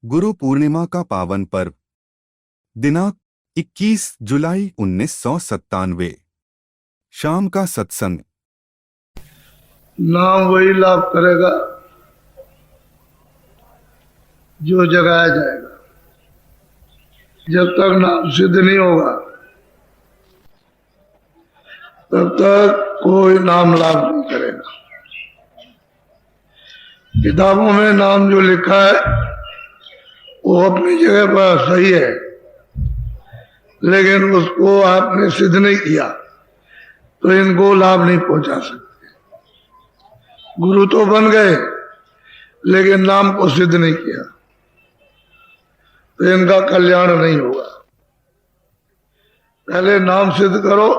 गुरु पूर्णिमा का पावन पर्व दिनांक 21 जुलाई 1997। शाम का सत्संग। नाम वही लाभ करेगा जो जगाया जाएगा। जब तक नाम सिद्ध नहीं होगा तब तक कोई नाम लाभ नहीं करेगा। किताबों में नाम जो लिखा है वो अपनी जगह पर सही है, लेकिन उसको आपने सिद्ध नहीं किया तो इनको लाभ नहीं पहुंचा सकते। गुरु तो बन गए लेकिन नाम को सिद्ध नहीं किया तो इनका कल्याण नहीं होगा। पहले नाम सिद्ध करो,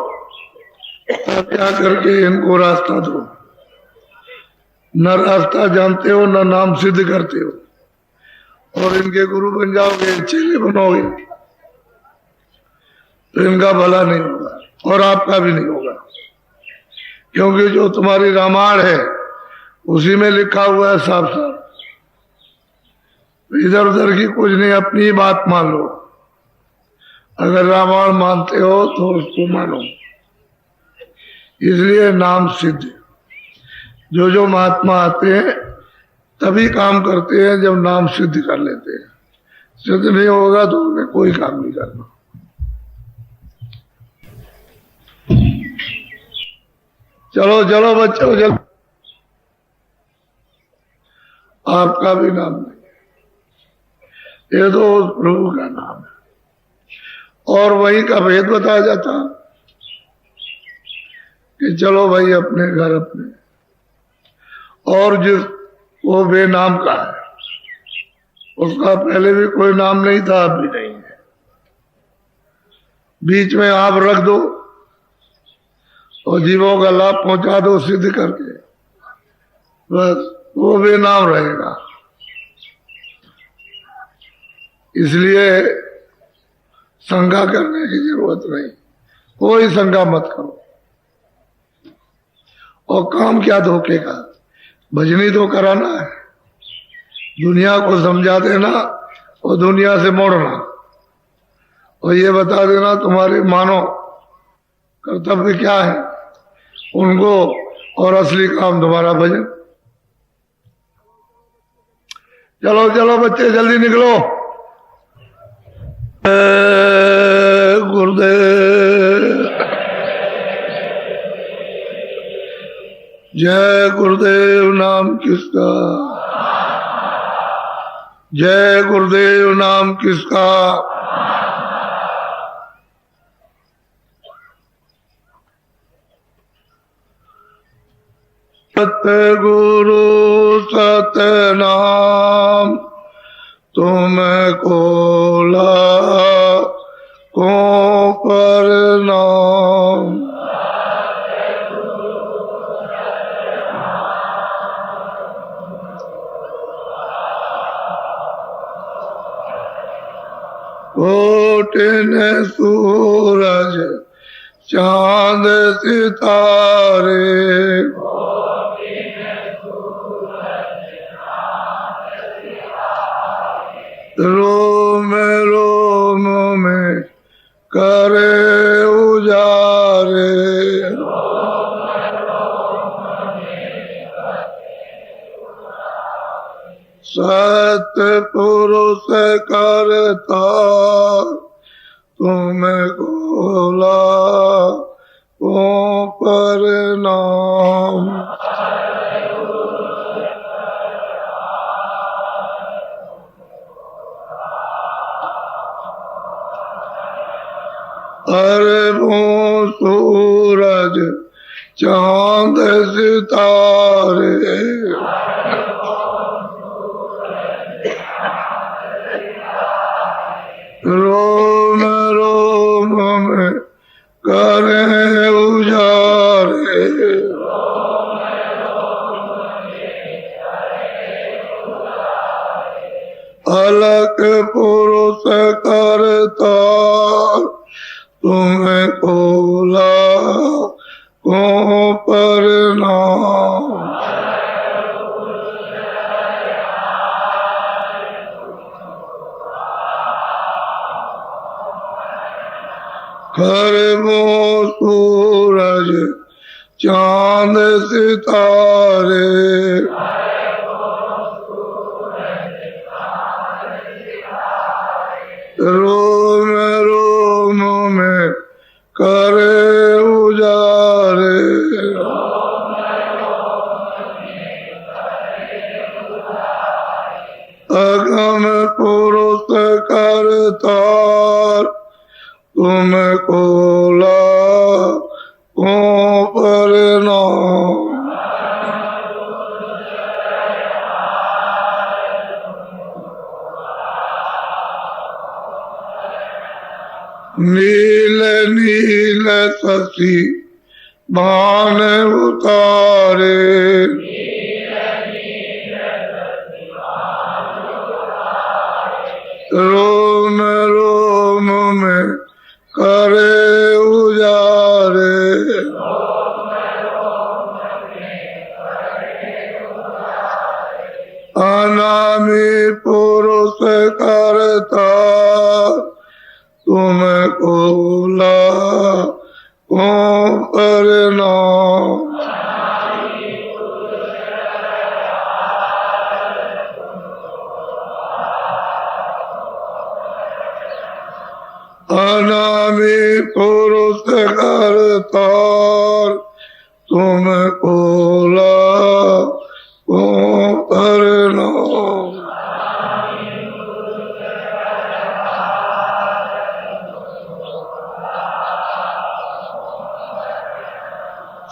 तब क्या करके इनको रास्ता दो। न रास्ता जानते हो न नाम सिद्ध करते हो, और इनके गुरु बन जाओगे, चेले बनोगे तो इनका भला नहीं होगा और आपका भी नहीं होगा। क्योंकि जो तुम्हारी रामायण है उसी में लिखा हुआ है साफ साफ। इधर उधर की कुछ नहीं, अपनी ही बात मान लो। अगर रामायण मानते हो तो उसको मानो। इसलिए नाम सिद्ध। जो महात्मा आते हैं तभी काम करते हैं जब नाम सिद्ध कर लेते हैं। सिद्ध नहीं होगा तो उन्हें कोई काम नहीं करना। चलो चलो बच्चों, चलो। आपका भी नाम नहीं है, ये तो प्रभु का नाम है। और वहीं का भेद बताया जाता कि चलो भाई अपने घर अपने। और जिस वो बेनाम का है उसका पहले भी कोई नाम नहीं था, अब भी नहीं है। बीच में आप रख दो और जीवों का लाभ पहुंचा दो सिद्ध करके, बस वो बेनाम रहेगा। इसलिए शंका करने की जरूरत नहीं, कोई शंका मत करो। और काम क्या धोखे का, भजनी तो कराना है, दुनिया को समझा देना और दुनिया से मोड़ना, और ये बता देना तुम्हारे मानो कर्तव्य क्या है उनको, और असली काम तुम्हारा भजन। चलो चलो बच्चे जल्दी निकलो। गुरुदेव जय गुरुदेव। नाम किसका, जय गुरुदेव। नाम किसका। सतगुरु सतनाम तुमको को प्रणाम। कोटिन सूरज चांद सितारे, रोम रोम में करे उजारे, सतपुरुष करता तुमको को प्रणाम। अरे वो सूरज चांद सितारे, रोम रोम में करे उजारे, अलग पुरुष करता तुम्हें कोला को प्रणाम। खरबो सूरज चांद सितारे, रोम रोम में करे उजारे, अगम पुरुष करतार तुमको लाखों प्रणाम। नील नील शशि बाण उतारे, रोम रोम में करे उजारे, अनामी पुरुष करता तुमको लाखों प्रणाम। अनामी पुरुष करतार तुमको लाखों प्रणाम।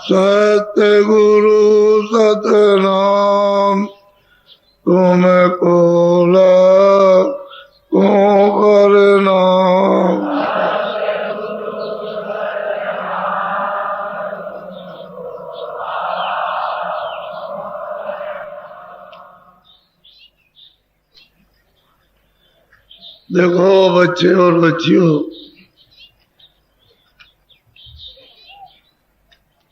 सतगुरु सतनाम तुमको लाखों प्रणाम। देखो बच्चे और बच्चियों,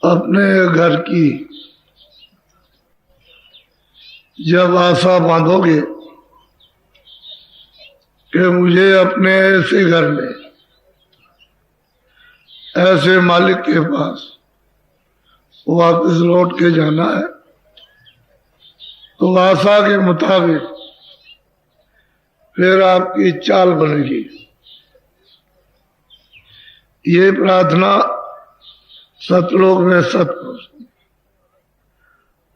अपने घर की जब आशा बांधोगे कि मुझे अपने ऐसे घर में ऐसे मालिक के पास वापस लौट के जाना है, तो आशा के मुताबिक फिर आपकी चाल बनेगी। ये प्रार्थना सतलोक में सत पहुंचती,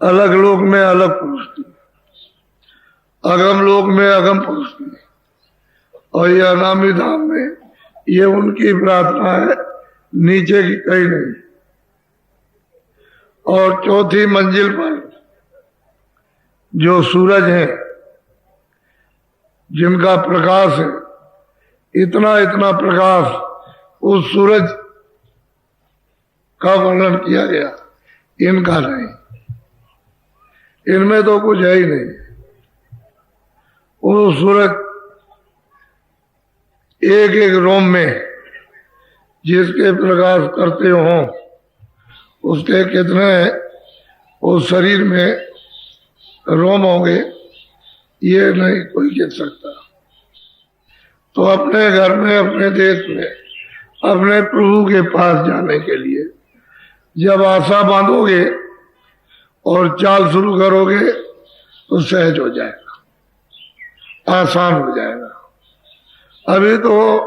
अलग लोक में अलग पहुंचती, अगम लोक में अगम पहुंचती, और ये अनामी धाम में ये उनकी प्रार्थना है, नीचे की कहीं नहीं। और चौथी मंजिल पर जो सूरज है, जिनका प्रकाश है, इतना इतना प्रकाश, उस सूरज का वर्णन किया गया, इनका नहीं। इनमें तो कुछ है ही नहीं। वो सूरज एक एक रोम में जिसके प्रकाश करते हो, उसके कितने उस शरीर में रोम होंगे, ये नहीं कोई कह सकता। तो अपने घर में, अपने देश में, अपने प्रभु के पास जाने के लिए जब आशा बांधोगे और चाल शुरू करोगे तो सहज हो जाएगा, आसान हो जाएगा। अभी तो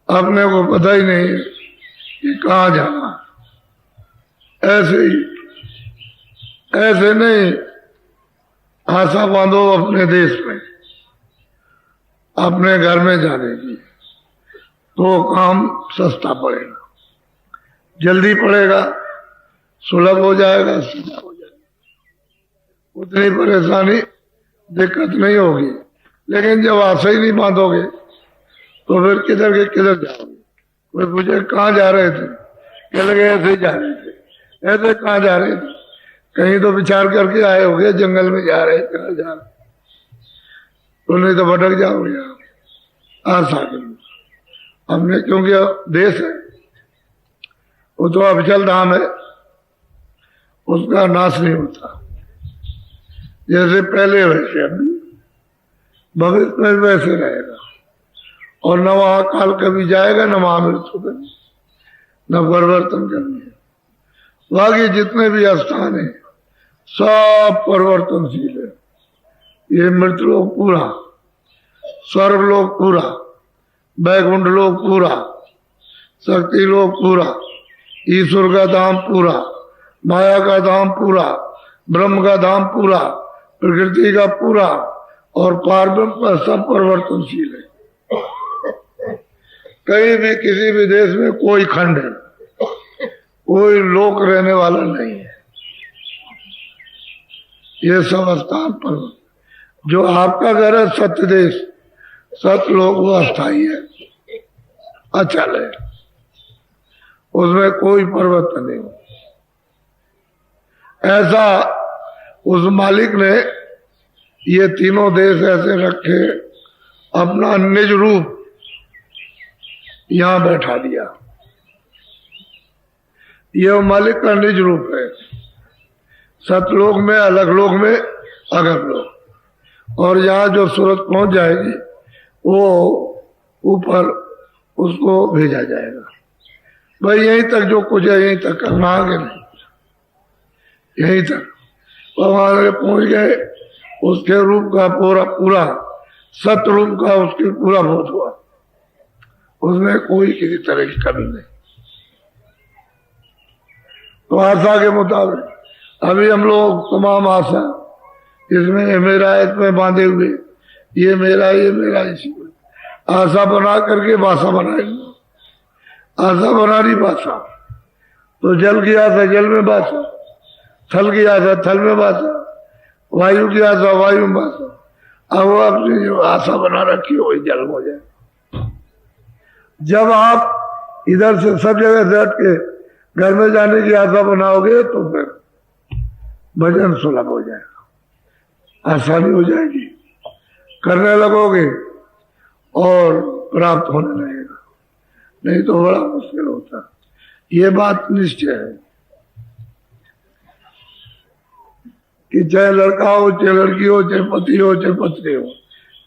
अपने को पता ही नहीं कि कहाँ जाना। ऐसे ही, ऐसे नहीं, आशा बांधो अपने देश में, अपने घर में जाने की, तो काम सस्ता पड़ेगा, जल्दी पड़ेगा, सुलभ हो जाएगा, सीधा हो जाएगा, उतनी परेशानी दिक्कत नहीं होगी। लेकिन जब आशा ही नहीं बांधोगे तो फिर किधर के किधर जाओगे। कोई पूछे कहाँ जा रहे थे, कह लगे ऐसे ही जा रहे थे। ऐसे कहाँ जा रहे थे, कहीं तो विचार करके आए होगे, जंगल में जा रहे, कहाँ जा रहे, तो नहीं तो भटक जाओगे आप। आशा करो हमने, क्योंकि देश है वो तो अविचल धाम है, उसका नाश नहीं होता। जैसे पहले वैसे अभी, भविष्य में वैसे रहेगा। और न वहां काल कभी जाएगा, न महामृत्यु कभी, न परिवर्तन करनी। बाकी जितने भी स्थान है सब परिवर्तनशील है। ये मृतलोक पूरा, स्वर्गलोक पूरा, वैकुंठ लोक पूरा, शक्ति लोक पूरा, ईश्वर का धाम पूरा, माया का धाम पूरा, ब्रह्म का धाम पूरा, प्रकृति का पूरा और पारब्रह्म का सब परिवर्तनशील है। कहीं भी किसी भी देश में कोई खंड है, कोई लोक रहने वाला नहीं है। ये सब स्थान पर जो आपका घर है सत्य देश, सत्य लोक वो अस्थाई है, अचल है, उसमें कोई परिवर्तन नहीं। ऐसा उस मालिक ने ये तीनों देश ऐसे रखे, अपना निज रूप यहां बैठा दिया। ये वो मालिक का निज रूप है, सतलोक में, अलग लोक में, अगर लोक। और यहाँ जो सूरत पहुंच जाएगी वो ऊपर उसको भेजा जाएगा। भाई यहीं तक जो कुछ है यहीं तक करना, आगे नहीं, यहीं तक। भगवान आगे पहुंच गए, उसके रूप का पूरा सत्य रूप का उसके पूरा बोध हुआ, उसमें कोई किसी तरह की कमी नहीं। तो आशा के मुताबिक अभी हम लोग तमाम आशा इसमें मेरा, इसमें बांधे हुए, ये मेरा, ये मेरा, इसी में आशा बना करके भाषा बनाएंगे। आशा बना रही भाषा, तो जल की आशा जल में भाषा, थल की आशा थल में भाषा, वायु की आशा वायु में भाषा। अब वो अपनी जो आशा बना रखी हो वही जल हो जाए। जब आप इधर से सब जगह से हट के घर में जाने की आशा बनाओगे तो फिर भजन सुलभ हो जाएगा, आसानी हो जाएगी, करने लगोगे और प्राप्त होने लगेगा। नहीं तो बड़ा मुश्किल होता। ये बात निश्चय है कि चाहे लड़का हो, चाहे लड़की हो, चाहे पति हो, चाहे पत्नी हो,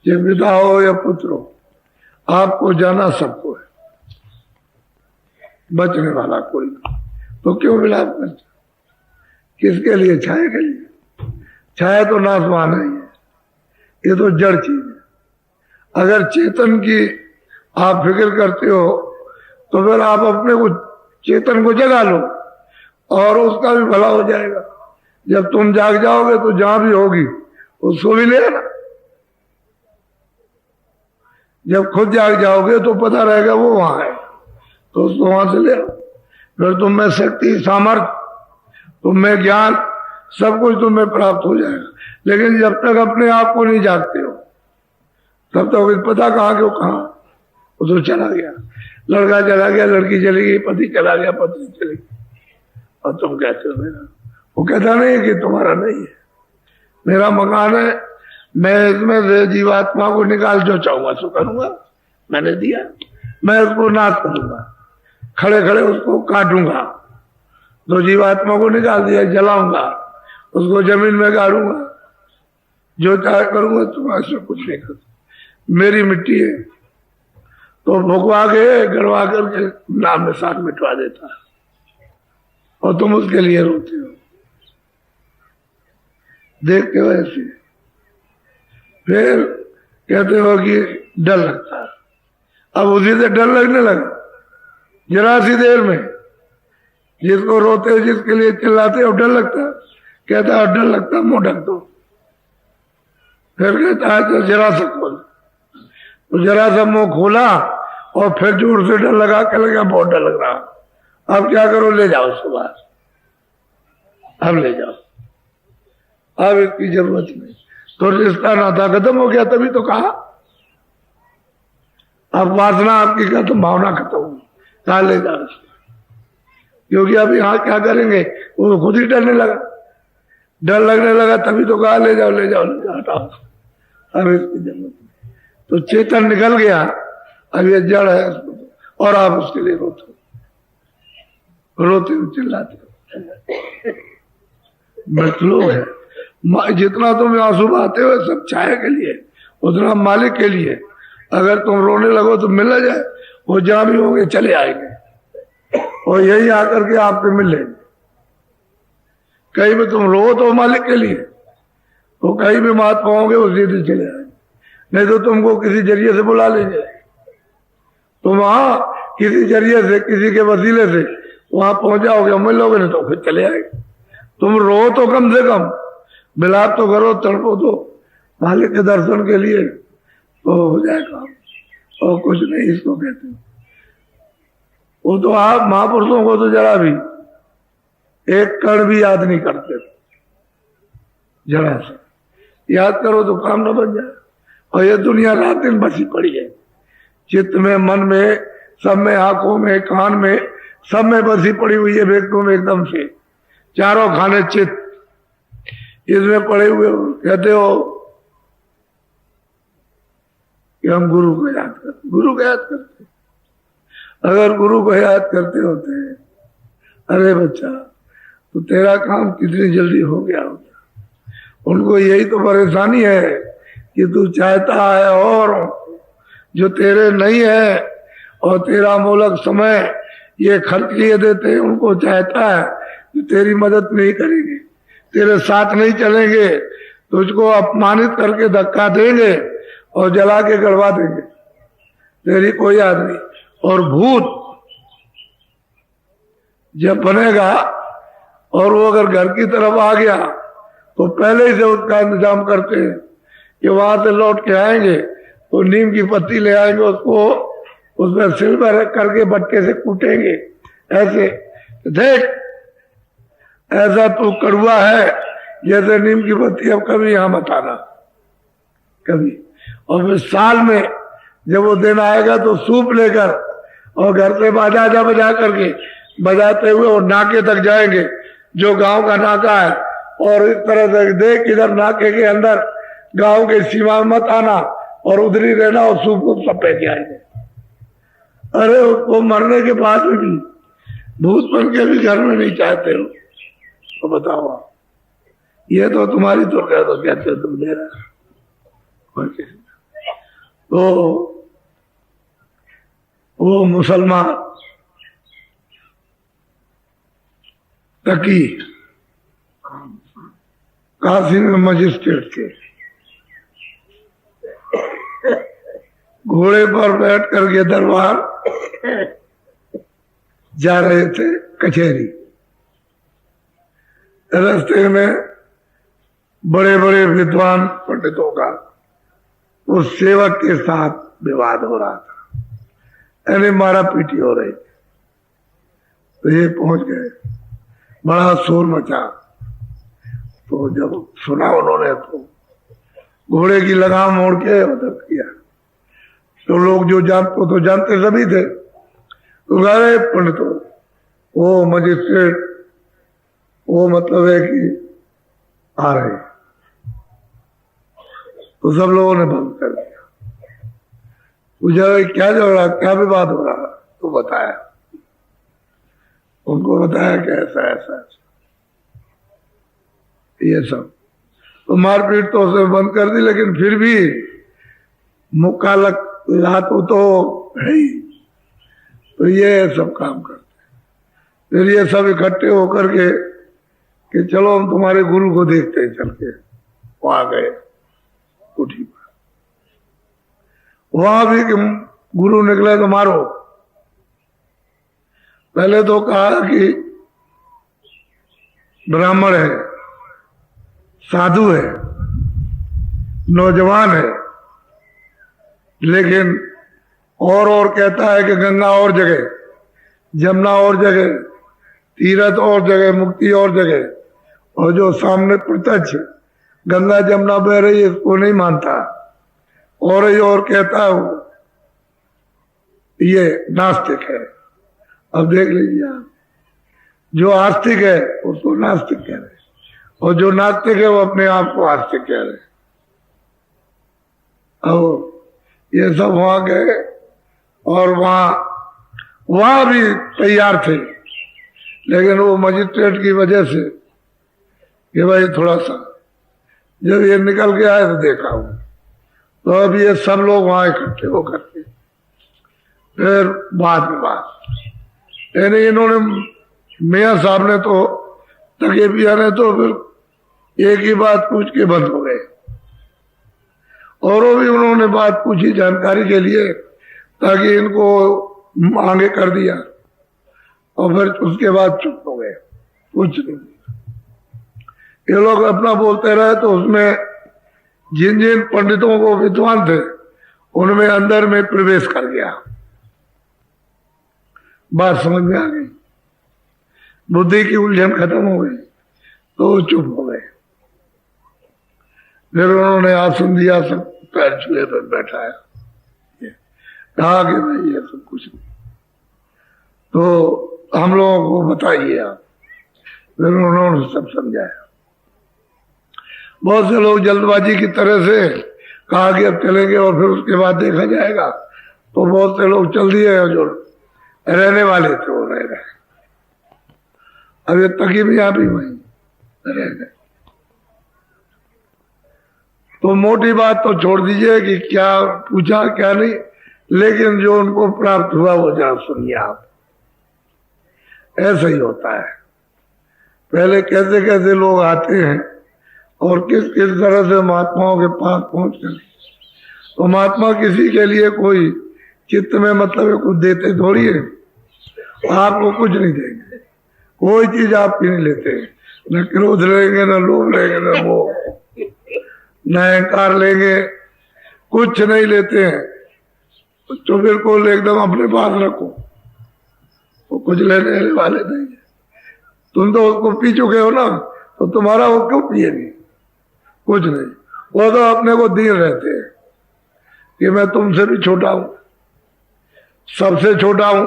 चाहे पिता हो या पुत्र हो, आपको जाना सबको है, बचने वाला कोई नहीं। तो क्यों विलाप करते? किसके लिए? छाया के लिए। छाया तो नाशवान है, ये तो जड़ चीज है। अगर चेतन की आप फिक्र करते हो तो फिर आप अपने को चेतन को जगा लो और उसका भी भला हो जाएगा। जब तुम जाग जाओगे तो जहां भी होगी उसको भी ले आना। जब खुद जाग जाओगे तो पता रहेगा वो वहां है, तो उसको वहां से ले आओ। फिर तुम में शक्ति, सामर्थ्य, तुम में ज्ञान, सब कुछ तुम्हें प्राप्त हो जाएगा। लेकिन जब तक अपने आप को नहीं जागते हो तब तक पता कहाँ क्यों कहाँ, वो तो चला गया। लड़का चला गया, लड़की चली गई, पति चला गया, पत्नी चली गई, और तुम कहते हो मेरा। वो कहता नहीं है कि तुम्हारा नहीं है, मेरा मकान है, मैं इसमें से जीवात्मा को निकाल जो चाहूंगा सो करूंगा। मैंने दिया, मैं उसको नाश करूंगा, खड़े खड़े उसको काटूंगा, तो जीवात्मा को निकाल दिया, जलाऊंगा, उसको जमीन में गाड़ूंगा, जो चाहे करूंगा। तुम्हारे से कुछ नहीं कर, मेरी मिट्टी है। तो भुगवा के गड़वा करके नाम में साथ मिटवा देता है, और तुम उसके लिए रोते हो, देखते हो ऐसे। फिर कहते हो कि डर लगता है। अब उसी से डर लगने लगा, जरा सी देर में। जिसको रोते हो, जिसके लिए चिल्लाते हो, डर लगता है। कहता है डर लगता है, मुंह ढक दो। फिर कहता है तो जरा सा खोल, तो जरा सा मुंह खोला और फिर जोर से डर लगा के लगा बहुत डर लग रहा। अब क्या करो, ले जाओ उसको बाहर, अब ले जाओ, अब इसकी जरूरत नहीं। तो रिश्ता नाता खत्म हो गया, तभी तो कहा। अब वासना आपकी खत्म, भावना खत्म होगी, कहा ले जाओ उसको। क्योंकि अब यहाँ क्या करेंगे, वो खुद ही डरने लगा, डर लगने लगा, तभी तो कहा ले जाओ ले जाओ ले जाओ, हटाओ, अब इसकी जरूरत नहीं। तो चेतन निकल गया, अब ये जड़ है उसको, और आप उसके लिए रोते हो, चिल्लाते हो। मृतलोक है, जितना तुम आंसू बहाते हो सब छाया के लिए, उतना मालिक के लिए। अगर तुम रोने लगो तो मिल जाए, वो जहां भी होंगे चले आएंगे और यही आकर के आपसे मिल लेंगे। कहीं भी तुम रो तो मालिक के लिए, तो कहीं भी मात पाओगे वो सीधे चले आएंगे, नहीं तो तुमको किसी जरिए से बुला लेंगे। तुम वहां किसी जरिए से, किसी के वसीले से वहां पहुंच जाओगे, मिलोगे, नहीं तो फिर चले आएंगे। तुम रो तो कम से कम, बिलाप तो करो, तड़पो तो मालिक के दर्शन के लिए, तो हो जाए काम। और कुछ नहीं इसको कहते। वो तो आप महापुरुषों को तो जरा भी एक कण भी याद नहीं करते, जरा सा याद करो तो काम न बन जाए। और ये दुनिया रात दिन बसी पड़ी है, चित्त में, मन में, सब में, आंखों में, कान में, सब में बसी पड़ी हुई है व्यक्तियों में एकदम से। चारों खाने चित्त इसमें पड़े हुए हो। कहते हो कि हम गुरु को याद करते, गुरु को याद करते। अगर गुरु को याद करते होते, अरे बच्चा तो तेरा काम कितनी जल्दी हो गया होता। उनको यही तो परेशानी है कि तू चाहता है और जो तेरे नहीं है, और तेरा मोलक समय ये खर्च लिए देते हैं, उनको चाहता है कि तेरी मदद नहीं करेंगे, तेरे साथ नहीं चलेंगे, तुझको अपमानित करके धक्का देंगे और जला के गड़वा देंगे, तेरी कोई याद नहीं। और भूत जब बनेगा और वो अगर घर की तरफ आ गया तो पहले ही से उसका इंतजाम करते हैं कि वहां से लौट के आएंगे तो नीम की पत्ती ले आएंगे, उसको उसमें सिल में रख करके बट्टे से कूटेंगे, ऐसे देख ऐसा तू कड़वा है जैसे नीम की पत्ती, अब कभी यहां मत आना कभी। और फिर साल में जब वो दिन आएगा तो सूप लेकर और घर से बाजा बजा करके, बजाते हुए और नाके तक जाएंगे, जो गांव का नाका है, और इस तरह से देख इधर नाके के अंदर गांव के सीमा में मत आना और उधर ही रहना, और सूप को सब पे आएंगे। अरे उसको मरने के बाद में भी भूत बन के भी घर में नहीं चाहते हो, तो बताओ ये तो तुम्हारी तो क्या, तो कहते हो तुम दे रहा। तो वो मुसलमान तकी काशी में मजिस्ट्रेट थे, घोड़े पर बैठ करके दरबार जा रहे थे कचहरी। रास्ते में बड़े बड़े विद्वान पंडितों का उस सेवक के साथ विवाद हो रहा था, यानी मारा पीटी हो रही थी। तो ये पहुंच गए, बड़ा शोर मचा। तो जब सुना उन्होंने तो घोड़े की लगाम मोड़ के मदद किया। तो लोग जो तो जानते सभी थे, तो गए पंडितों, वो मजिस्ट्रेट, वो मतलब है कि आ रहे। तो सब लोगों ने बंद कर दिया। पूछा क्या झगड़ा, क्या विवाद हो रहा, तो बताया, उनको बताया कि ऐसा ऐसा ये सब। तो मारपीट तो उसे बंद कर दी, लेकिन फिर भी मुक्का लातू तो है ही। तो ये सब काम करते। फिर ये सब इकट्ठे होकर के कि चलो हम तुम्हारे गुरु को देखते हैं, चल के वहां गए कुटी पर। वहां भी कि गुरु निकले तो मारो। पहले तो कहा कि ब्राह्मण है, साधु है, नौजवान है, लेकिन और कहता है कि गंगा और जगह, जमुना और जगह, तीर्थ और जगह, मुक्ति और जगह, और जो सामने प्रत्यक्ष गंगा जमुना बह रही है इसको नहीं मानता। और कहता है वो ये नास्तिक है। अब देख लीजिए आप, जो आस्तिक है उसको नास्तिक कह रहे, और जो नास्तिक है वो अपने आप को आस्तिक कह रहे। अब ये सब वहां गए और वहां भी तैयार थे, लेकिन वो मजिस्ट्रेट की वजह से कि भाई थोड़ा सा, जब ये निकल के आए तो देखा वो, तो अब ये सब लोग वहां इकट्ठे होकर के फिर बाद में बात, यानी इन्होंने मियाँ साहब ने तो तकेबिया ने तो फिर एक ही बात पूछ के बंद हो गए, और वो भी उन्होंने बात पूछी जानकारी के लिए ताकि इनको आगे कर दिया, और फिर उसके बाद चुप हो गए, कुछ नहीं। ये लोग अपना बोलते रहे तो उसमें जिन जिन पंडितों को विद्वान थे उनमें अंदर में प्रवेश कर गया, बात समझ में आ गई, बुद्धि की उलझन खत्म हो गई, तो वो चुप हो गए। फिर उन्होंने आसन दिया, सब पैर छुए पर बैठाया, कहा कि भाई ये सब कुछ नहीं, तो हम लोगों को बताइए आप। फिर उन्होंने सब समझाया। बहुत से लोग जल्दबाजी की तरह से कहा कि अब चलेंगे और फिर उसके बाद देखा जाएगा, तो बहुत से लोग चल दिए, जो रहने वाले थे वो रह गए। अब ये तकीबियां भी वहीं रह गए। तो मोटी बात तो छोड़ दीजिए कि क्या पूछा क्या नहीं, लेकिन जो उनको प्राप्त हुआ वो जरा सुनिए आप। ऐसा ही होता है, पहले कैसे कैसे लोग आते हैं और किस किस तरह से महात्माओं के पास पहुंच कर, तो महात्मा किसी के लिए कोई चित्त में मतलब कुछ देते थोड़ी है, आपको कुछ नहीं देंगे, कोई चीज आपकी नहीं लेते, न क्रोध लेंगे, न लोभ लेंगे, न मोह, न अहंकार लेंगे, कुछ नहीं लेते हैं। तो बिल्कुल एकदम अपने पास रखो, वो कुछ लेने वाले नहीं है। तुम तो उसको पी चुके हो ना, तो तुम्हारा वो क्यों पिएगी, कुछ नहीं। वो तो अपने को दीन रहते हैं कि मैं तुमसे भी छोटा हूं, सबसे छोटा हूं,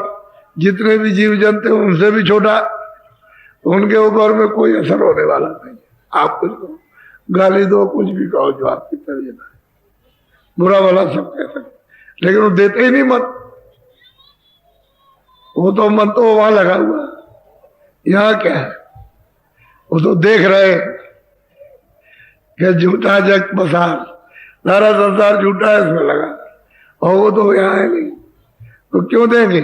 जितने भी जीव जंतु हैं उनसे भी छोटा, तो उनके ऊपर में कोई असर होने वाला नहीं। आप कुछ कहो, गाली दो, कुछ भी कहो, जो आपकी तबीयत है, बुरा भला सब कह सकते, लेकिन वो देते ही नहीं मत। वो तो मन तो वहां लगा हुआ, यहाँ क्या है, वो तो देख रहे कि झूठा जग बसार, सारा संसार झूठा है, इसमें लगा, और वो तो यहाँ है नहीं, तो क्यों देंगे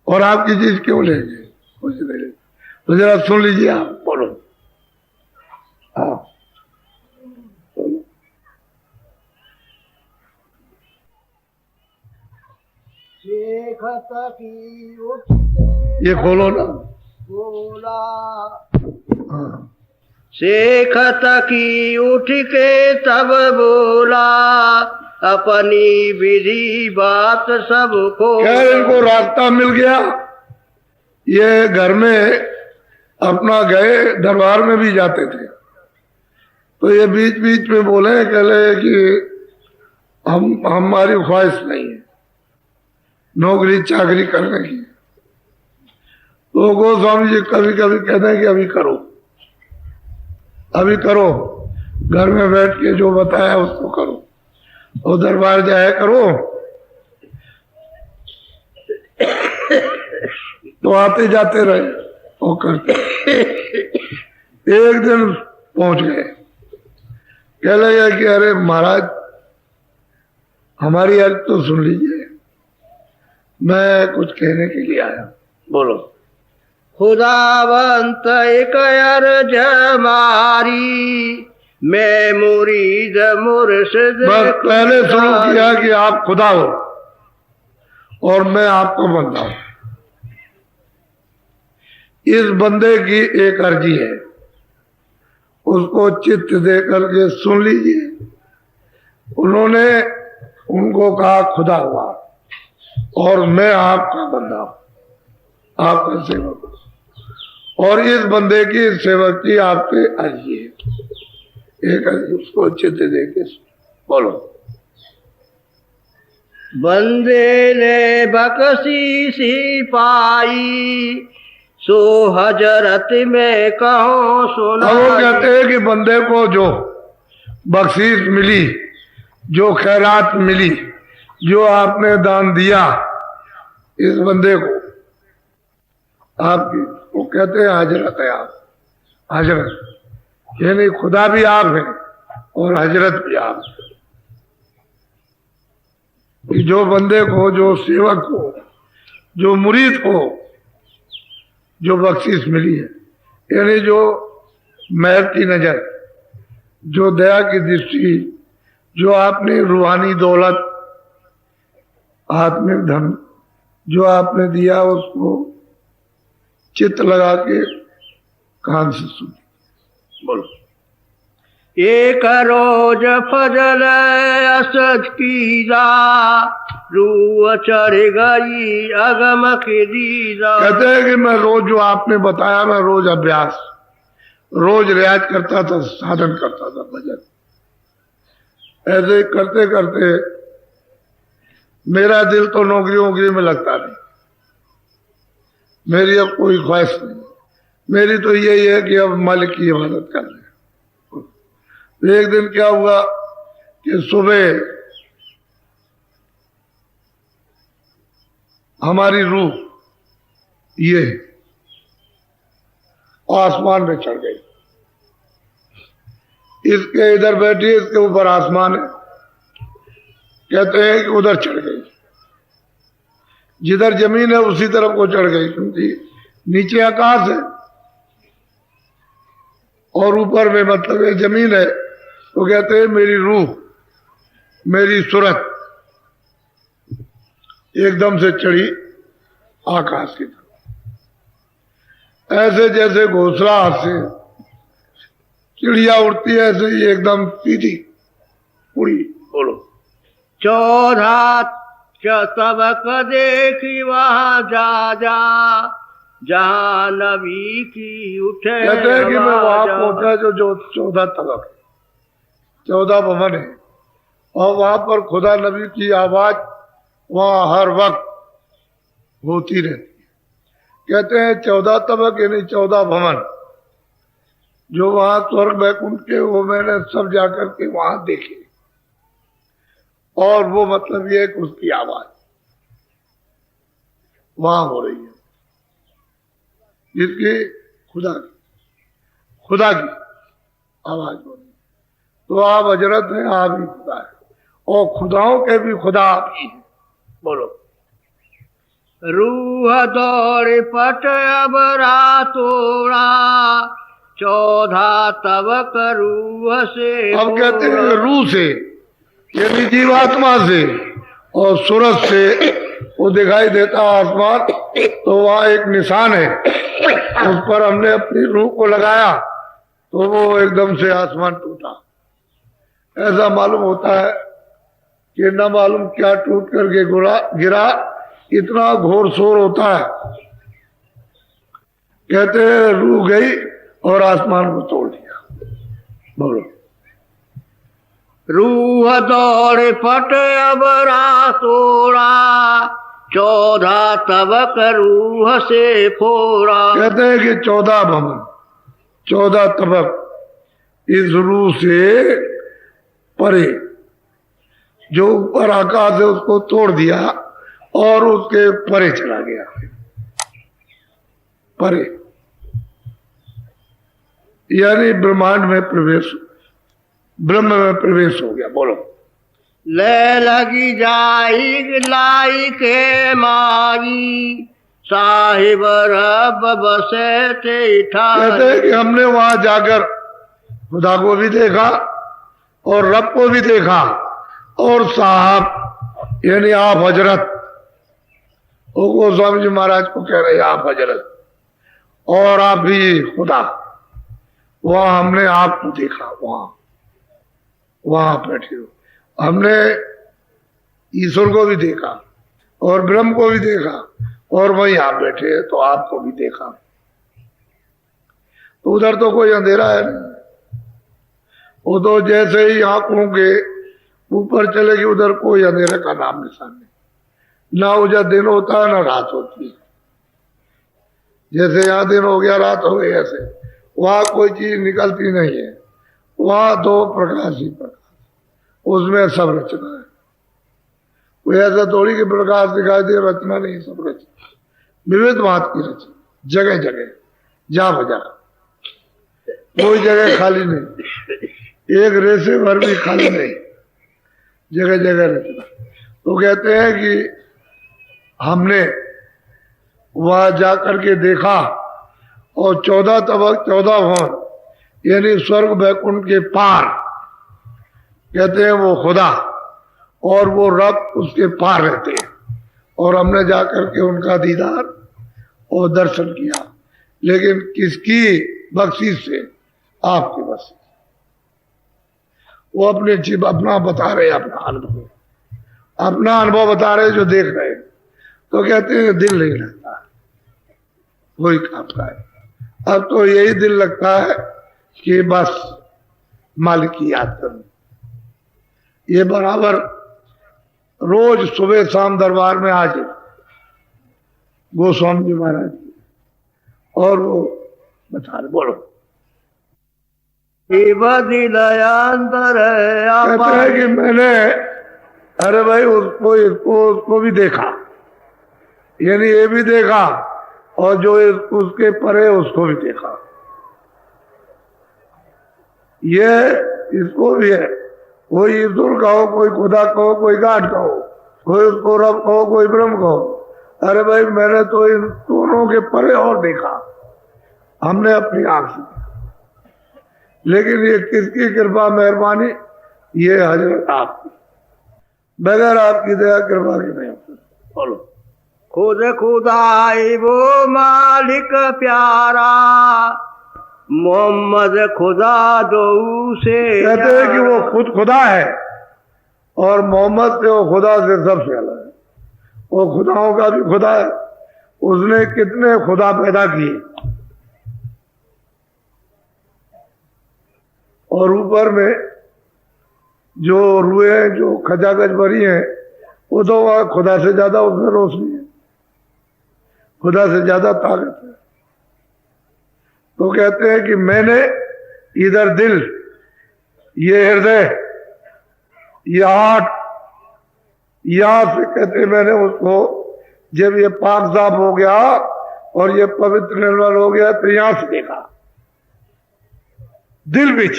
और आपकी चीज क्यों लेंगे, कुछ नहीं लेंगे। तो जरा सुन लीजिए आप, बोलो। हाँ ये खोलो ना, बोला हाँ। शेखत की उठ के तब बोला, अपनी विधि बात सबको। खैर इनको रास्ता मिल गया, ये घर में अपना गए, दरबार में भी जाते थे, तो ये बीच बीच में बोले, कहले कि हमारी ख्वाहिश नहीं है नौकरी चाकरी करने की। तो गोस्वामी जी कभी कभी कहते हैं कि अभी करो, अभी करो, घर में बैठ के जो बताया उसको करो, और दरबार जाया करो। तो आते जाते रहे और करते। एक दिन पहुंच गए, कह लगे कि अरे महाराज हमारी अर्ज तो सुन लीजिए, मैं कुछ कहने के लिए आया, बोलो। खुदावंत एक अर्ज हमारी, मैं मुरीद मुर्शिद। बस पहले शुरू किया कि आप खुदा हो और मैं आपको बंदा हूं। इस बंदे की एक अर्जी है, उसको चित्त दे करके सुन लीजिए। उन्होंने उनको कहा खुदा हुआ और मैं आपका बंदा हूं, आपका सेवक हूं, और इस बंदे की सेवक की आपसे अर्जी है, एक अर्जी उसको चित्त दे के बोलो। बंदे ने बख्शी सी पाई, सो हजरत में कहो सुना। अब वो कहते हैं कि बंदे को जो बख्शीश मिली, जो खैरात मिली, जो आपने दान दिया इस बंदे को, आपकी, वो कहते हैं हजरत है आप, हजरत, यानी खुदा भी आप हैं और हजरत भी आप। कि जो बंदे को, जो सेवक को, जो मुरीद को जो बख्शिश मिली है, यानी जो महर की नजर, जो दया की दृष्टि, जो आपने रूहानी दौलत, आत्मिक धन जो आपने दिया, उसको चित्त लगा के कान से सुनी। बोलो। एक रोज फजल असद कीजा, रूह चढ़ गई अगम की दीजा। कहते हैं कि मैं रोज, जो आपने बताया, मैं रोज अभ्यास, रोज रियाज करता था, साधन करता था, भजन। ऐसे करते करते मेरा दिल तो नौकरी वोकरी में लगता नहीं, मेरी अब कोई ख्वाहिश नहीं, मेरी तो यही है कि अब मालिक की इबादत कर ले। एक दिन क्या हुआ कि सुबह हमारी रूह ये आसमान में चढ़ गई। इसके इधर बैठी, इसके ऊपर आसमान है, कहते हैं कि उधर चढ़ गई, जिधर जमीन है उसी तरफ को चढ़ गई, क्योंकि नीचे आकाश है और ऊपर में मतलब ये जमीन है। तो कहते हैं मेरी रूह, मेरी सूरत एकदम से चढ़ी आकाश की तरफ। ऐसे जैसे घोंसला से चिड़िया उड़ती है, ऐसे ही एकदम सीधी उड़ी। बोलो। 14 तबक देखी वहाँ जा जा, जहाँ नबी की उठे। कहते हैं कि मैं वहां पहुंचा जो 14 तबक, 14 भवन है, और वहां पर खुदा नबी की आवाज वहां हर वक्त होती रहती है। कहते हैं 14 तबक यानी 14 भवन, जो वहां स्वर्ग बैकुंठ के, वो मैंने सब जाकर के वहां देखे। और वो मतलब ये कि उसकी आवाज वहां हो रही है, जिसकी खुदा की आवाज हो रही है। तो आप हजरत हैं, आप ही खुदा है, और खुदाओं के भी खुदा आप ही हैं। बोलो। रूह दौड़ पट अब रातोड़ा, 14 तबक रूह से। अब कहते हैं रूह से यानी जीवात्मा से और सूरज से वो दिखाई देता आसमान। तो वहां एक निशान है, उस पर हमने अपनी रूह को लगाया तो वो एकदम से आसमान टूटा। ऐसा मालूम होता है कि न मालूम क्या टूट करके गिरा, इतना घोर शोर होता है। कहते हैं रूह गई और आसमान को तोड़ दिया। बोलो। रूह दौड़ पट अब रातोड़ा, 14 तबक रूह से फोड़ा। कहते हैं कि 14 भवन, 14 तबक इस रूह से परे, जो ऊपर आकाश है उसको तोड़ दिया और उसके परे चला गया। परे यानी ब्रह्मांड में प्रवेश, ब्रह्म में प्रवेश हो गया। बोलो। ले लगी जाई लाई के माई, साहिब रब बसे थे कहते हैं कि हमने वहां जाकर खुदा को भी देखा और रब को भी देखा, और साहब यानी आप हजरत, वो गोस्वामी जी महाराज को कह रहे आप हजरत, और आप भी खुदा, वहां हमने आपको देखा। वहां बैठे हो, हमने ईश्वर को भी देखा और ब्रह्म को भी देखा, और वहीं आप बैठे हैं तो आपको भी देखा। तो उधर तो कोई अंधेरा है नहीं, वो तो जैसे ही आंखों के ऊपर चलेगी उधर कोई अंधेरे का नाम निशान नहीं। ना उधर दिन होता है ना रात होती है। जैसे यहाँ दिन हो गया रात हो गई, ऐसे वहां कोई चीज निकलती नहीं है। वहां तो प्रकाश ही प्रकाश, उसमें सब रचना है। कोई ऐसा थोड़ी कि प्रकाश दिखाई दे, रचना नहीं, सब रचना, विविध बात की रचना, जगह जगह, जा बजा, कोई जगह खाली नहीं, एक रेसे भर भी खाली नहीं, जगह जगह रचना। तो कहते हैं कि हमने वहां जाकर के देखा और 14 तबक 14 भवन यानी स्वर्ग वैकुंठ के पार कहते हैं वो खुदा और वो रब उसके पार रहते हैं। और हमने जाकर के उनका दीदार और दर्शन किया, लेकिन किसकी बख्शिश से? आपकी बख्शिश। वो अपने जीव अपना बता रहे, अपना अनुभव बता रहे जो देख रहे। तो कहते हैं दिल नहीं लगता, वही काटता है। अब तो यही दिल लगता है कि बस मालिक की याद करूं। ये बराबर रोज सुबह शाम दरबार में आ जाए गोस्वामी जी महाराज जी, और वो बता रहे। बोलो। कहते हैं कि मैंने, अरे भाई उसको भी देखा, यानी ये भी देखा और जो उसके परे उसको भी देखा। ये इसको भी है, कोई ईश्वर कहो, कोई खुदा कहो, कोई गाड कहो, कोई उसको रब कहो, कोई ब्रह्म कहो। अरे भाई मैंने तो इन दोनों के परे और देखा, हमने अपनी आंख से। लेकिन ये किसकी कृपा मेहरबानी? ये हजरत आपकी, बगैर आपकी दया कृपा की नहीं होती। बोलो। खुद खुदाई वो मालिक प्यारा, मोहम्मद खुदा दो से। कहते हैं कि वो खुद खुदा है और मोहम्मद से वो खुदा से सबसे अलग है। वो खुदाओं का भी खुदा है। उसने कितने खुदा पैदा किए और ऊपर में जो रुए हैं, जो खचाखच भरी हैं, वो तो वहां खुदा से ज्यादा उसमें रोशनी है, खुदा से ज्यादा ताकत है। तो कहते हैं कि मैंने इधर दिल, ये हृदय, ये हार्ट, यहां से कहते हैं मैंने उसको जब ये पाक साफ हो गया और ये पवित्र निर्मल हो गया तो यहां से देखा दिल बीच,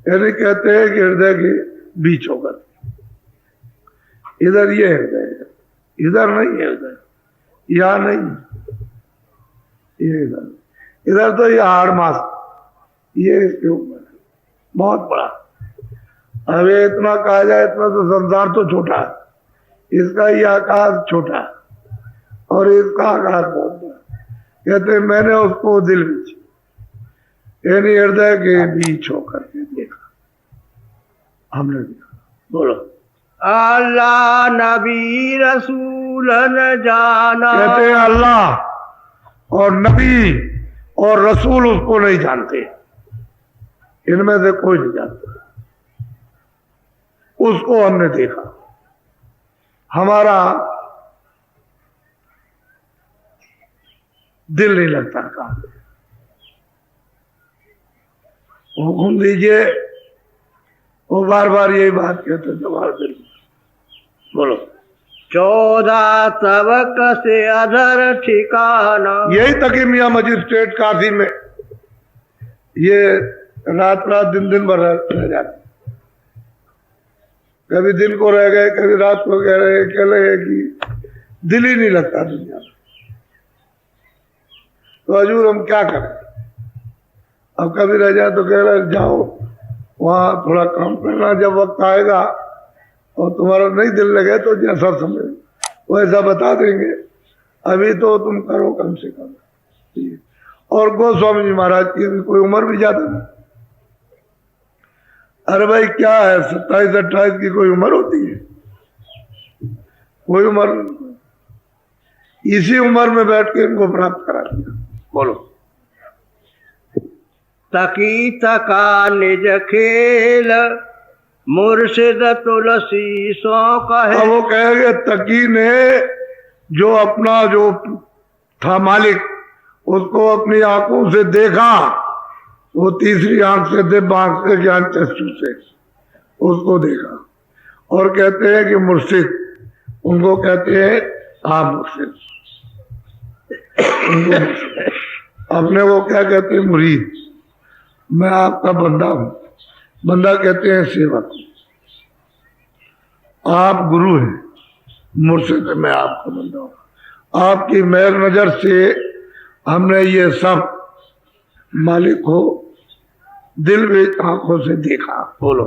यानी कहते हैं कि हृदय के बीच होकर। इधर ये हृदय है, इधर नहीं है हृदय, यहां नहीं, ये इधर तो ये हाड़ मास, ये इसके ऊपर है, बहुत बड़ा। अब ये इतना कहा जाए, इतना तो संसार तो छोटा है, इसका ये आकाश छोटा है और इसका आकाश बहुत बड़ा। कहते हैं मैंने उसको दिल बीच, यानी हृदय के बीच होकर के देखा, हमने देखा। बोलो। अल्लाह नबी रसूल न जाना। कहते हैं अल्लाह और नबी और रसूल उसको नहीं जानते, इनमें से कोई नहीं जानता। उसको हमने देखा। हमारा दिल नहीं लगता काम, हुक्म दीजिए, वो बार बार यही बात कहते तुम्हारा दिल। बोलो। 14 तबक से अधर ठिकाना। यही तकी मियाँ मजिस्ट्रेट काशी में ये रात रात दिन दिन भर रह जाते, कभी दिन को रह गए, कभी रात को कह रहे कि दिल ही नहीं लगता दुनिया में। तो हजूर हम क्या करें? अब कभी रह जाए तो कह रहे जाओ वहां थोड़ा काम करना, जब वक्त आएगा और तुम्हारा नहीं दिल लगे तो जैसा समझ वैसा बता देंगे, अभी तो तुम करो कम से कम। और गोस्वामी जी महाराज की भी कोई उम्र भी ज्यादा नहीं। अरे भाई क्या है, 27-28 की कोई उम्र होती है? कोई उम्र नहीं। इसी उम्र में बैठ के इनको प्राप्त करा दिया। बोलो। तकी तका निज खेल, मुर्शिद तुलसी सो कहे। वो कहेंगे तकी ने जो अपना जो था मालिक, उसको अपनी आंखों से देखा, वो तीसरी आंख से दिव्य आंख से ज्ञान चक्षु से उसको देखा। और कहते हैं कि मुर्शिद, उनको कहते हैं आप मुर्शिद, अपने वो क्या कहते हैं मुरीद। मैं आपका बंदा हूं, बंदा कहते हैं सेवक। आप गुरु हैं, मुर्शिद मैं आपको बंदा हूं। आपकी मेहर नजर से हमने ये सब मालिक हो दिल में आंखों से देखा। बोलो।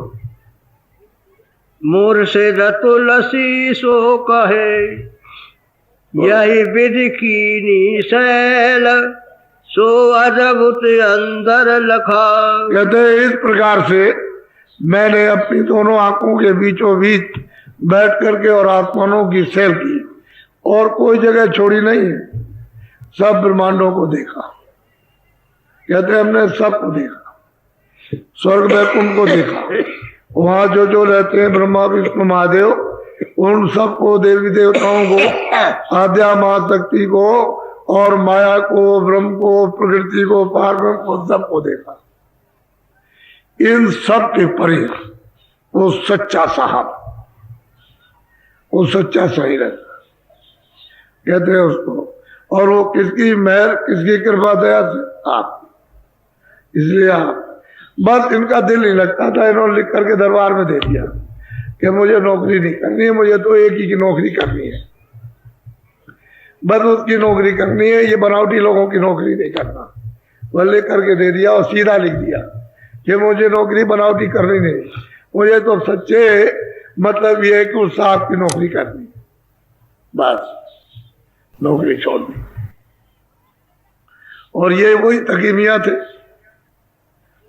मुर्शिद तुलसी सो कहे, यही विधि कीनी शैल, सो अद्भुत अंदर लखा। कहते हैं इस प्रकार से मैंने अपनी दोनों आंखों के बीचों बीच बैठ करके और आसमानों की सैर की और कोई जगह छोड़ी नहीं है, सब ब्रह्मांडों को देखा। कहते हैं हमने सबको देखा, स्वर्ग वैकुंठ को देखा, वहां जो जो रहते हैं ब्रह्मा विष्णु महादेव, उन सबको, देवी देवताओं को, आद्या महाशक्ति को और माया को, ब्रह्म को, प्रकृति को, पारब्रह्म को, सबको देखा। इन सब के परे वो सच्चा साहब, वो सच्चा सही रहता कहते हैं उसको। और वो किसकी मेहर, किसकी कृपा दया से? आप। इसलिए आप, बस इनका दिल नहीं लगता था, इन्होंने लिख करके दरबार में दे दिया कि मुझे नौकरी नहीं करनी है, मुझे तो एक ही की नौकरी करनी है, बस उसकी नौकरी करनी है, ये बनावटी लोगों की नौकरी नहीं करना। वह लिख करके दे दिया और सीधा लिख दिया कि मुझे नौकरी बनावटी करनी नहीं, मुझे तो सच्चे मतलब ये है कि उस साहब की नौकरी करनी, बस नौकरी छोड़ दी। और ये वही तकीमिया थे,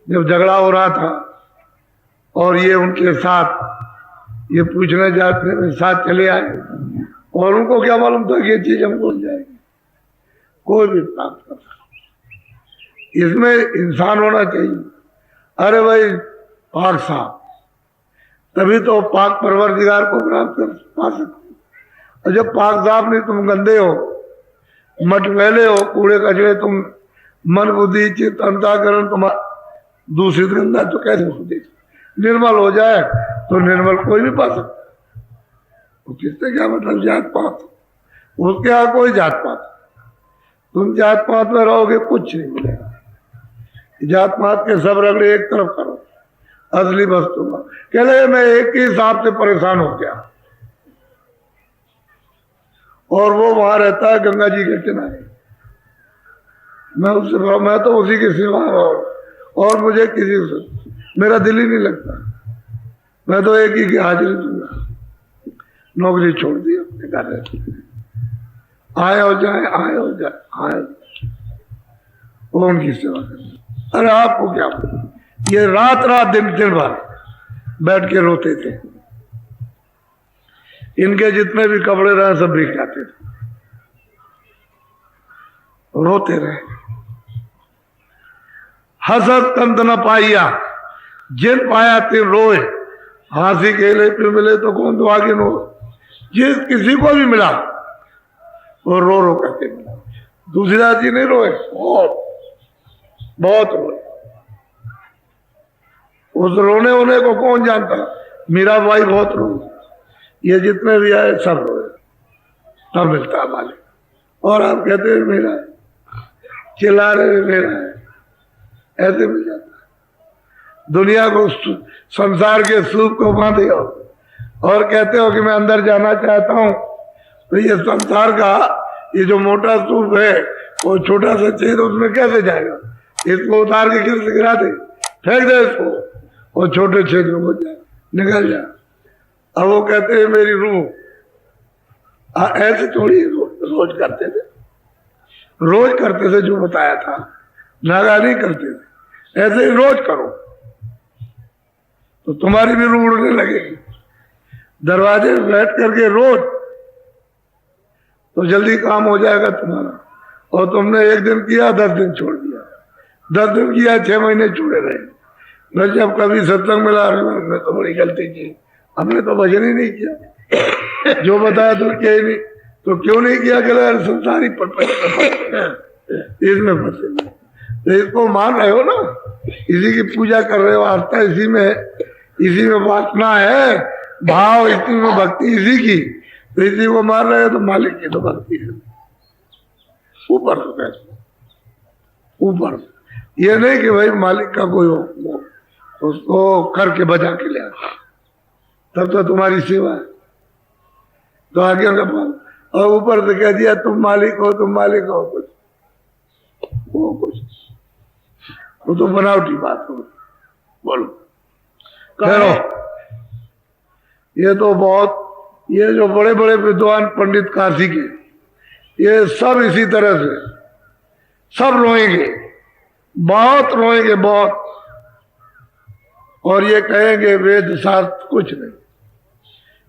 जब झगड़ा हो रहा था और ये उनके साथ ये पूछने जाते में साथ चले आए, और उनको क्या मालूम था कि ये चीज हमको मिल जाएगी, कोई भी प्राप्त कर सकता। इसमें इंसान होना चाहिए। अरे भाई पाक साहब, तभी तो पाक परवरदिगार को प्राप्त कर पा सकते। और जब पाक साहब नहीं, तुम गंदे हो, मटमैले हो, कूड़े कचरे, तुम मन बुद्धि चित्त अंतःकरण तुम्हारा दूषित गंदा, तो कैसे हो देख निर्मल हो जाए तो निर्मल कोई भी पा सकता। तो किससे क्या मतलब जात पात, उसके यहाँ कोई जात पात, तुम जात पात में रहोगे कुछ नहीं मिलेगा। जात पात के सब रगड़े एक तरफ करो, असली वस्तु का। कह रहे मैं एक ही हिसाब से परेशान हो गया, और वो वहां रहता है गंगा जी के किनारे, मैं तो उसी की सेवा और मुझे किसी से मेरा दिल ही नहीं लगता, मैं तो एक ही की हाजिरी दूंगा। नौकरी छोड़ दी अपने घर, आए हो जाए, आए हो जाए, आए वो उनकी सेवा करते। अरे आपको क्या, ये रात रात दिन भर बैठ के रोते थे, इनके जितने भी कपड़े रहे सब बिक जाते थे, रोते रहे। हसत कंत न पाइया, जिन पाया तिन रोए, हाथी केले पे मिले तो कौन तो आगे नो। जिस किसी को भी मिला वो रो रो करके मिला। दूसरा जी नहीं रोए, बहुत बहुत रोए। उस रोने होने को कौन जानता, मीरा भाई बहुत रोए, ये जितने भी आए सब रोए, तब मिलता मालिक। और आप कहते हैं मेरा है, चिल्ला रहे मेरा है, ऐसे मिल जाता। दुनिया को, संसार के सूप को बांधे हो और कहते हो कि मैं अंदर जाना चाहता हूं, तो ये संसार का ये जो मोटा सूप है, वो छोटा सा छेद, उसमें कैसे जाएगा? इसको उतार के किसी से गिरा दे, फेंक दे इसको, वो छोटे छेद में हो जाए, निकल जाए। अब वो कहते हैं मेरी रूह, ऐसे थोड़ी रोज करते थे, रोज करते थे जो बताया था, नागा नहीं करते थे, ऐसे ही रोज करो तो तुम्हारी भी रूह उड़ने लगेगी। दरवाजे में बैठ करके रोज, तो जल्दी काम हो जाएगा तुम्हारा। और तुमने एक दिन किया, 10 दिन छोड़ दिया, 10 दिन किया, 6 महीने छूटे रहे। मैं जब कभी सत्संग मिला, हमने तो बड़ी गलती की, हमने तो भजन ही नहीं किया, जो बताया तो किया ही नहीं। तो क्यों नहीं किया? कि संसारी पर इसमें फंसे, तो इसको मान रहे हो ना, इसी की पूजा कर रहे हो, आस्था इसी में वासना है, भाव इसी में, भक्ति इसी की, तो इसी को मान रहे हो, तो मालिक की तो भक्ति है। ऊपर तो कैसे, ऊपर ये नहीं कि भाई मालिक का कोई हो, उसको करके बजा के ले आता, तब तो तुम्हारी सेवा है। तो आज्ञा का पालन, और ऊपर से कह दिया तुम मालिक हो, तुम मालिक हो, कुछ वो तो बनावटी बात हो। बोलो कहो, ये तो बहुत, ये जो बड़े बड़े विद्वान पंडित काशी के, ये सब इसी तरह से सब रोएंगे, बहुत रोएंगे, बहुत। और ये कहेंगे वेद शास्त्र कुछ नहीं,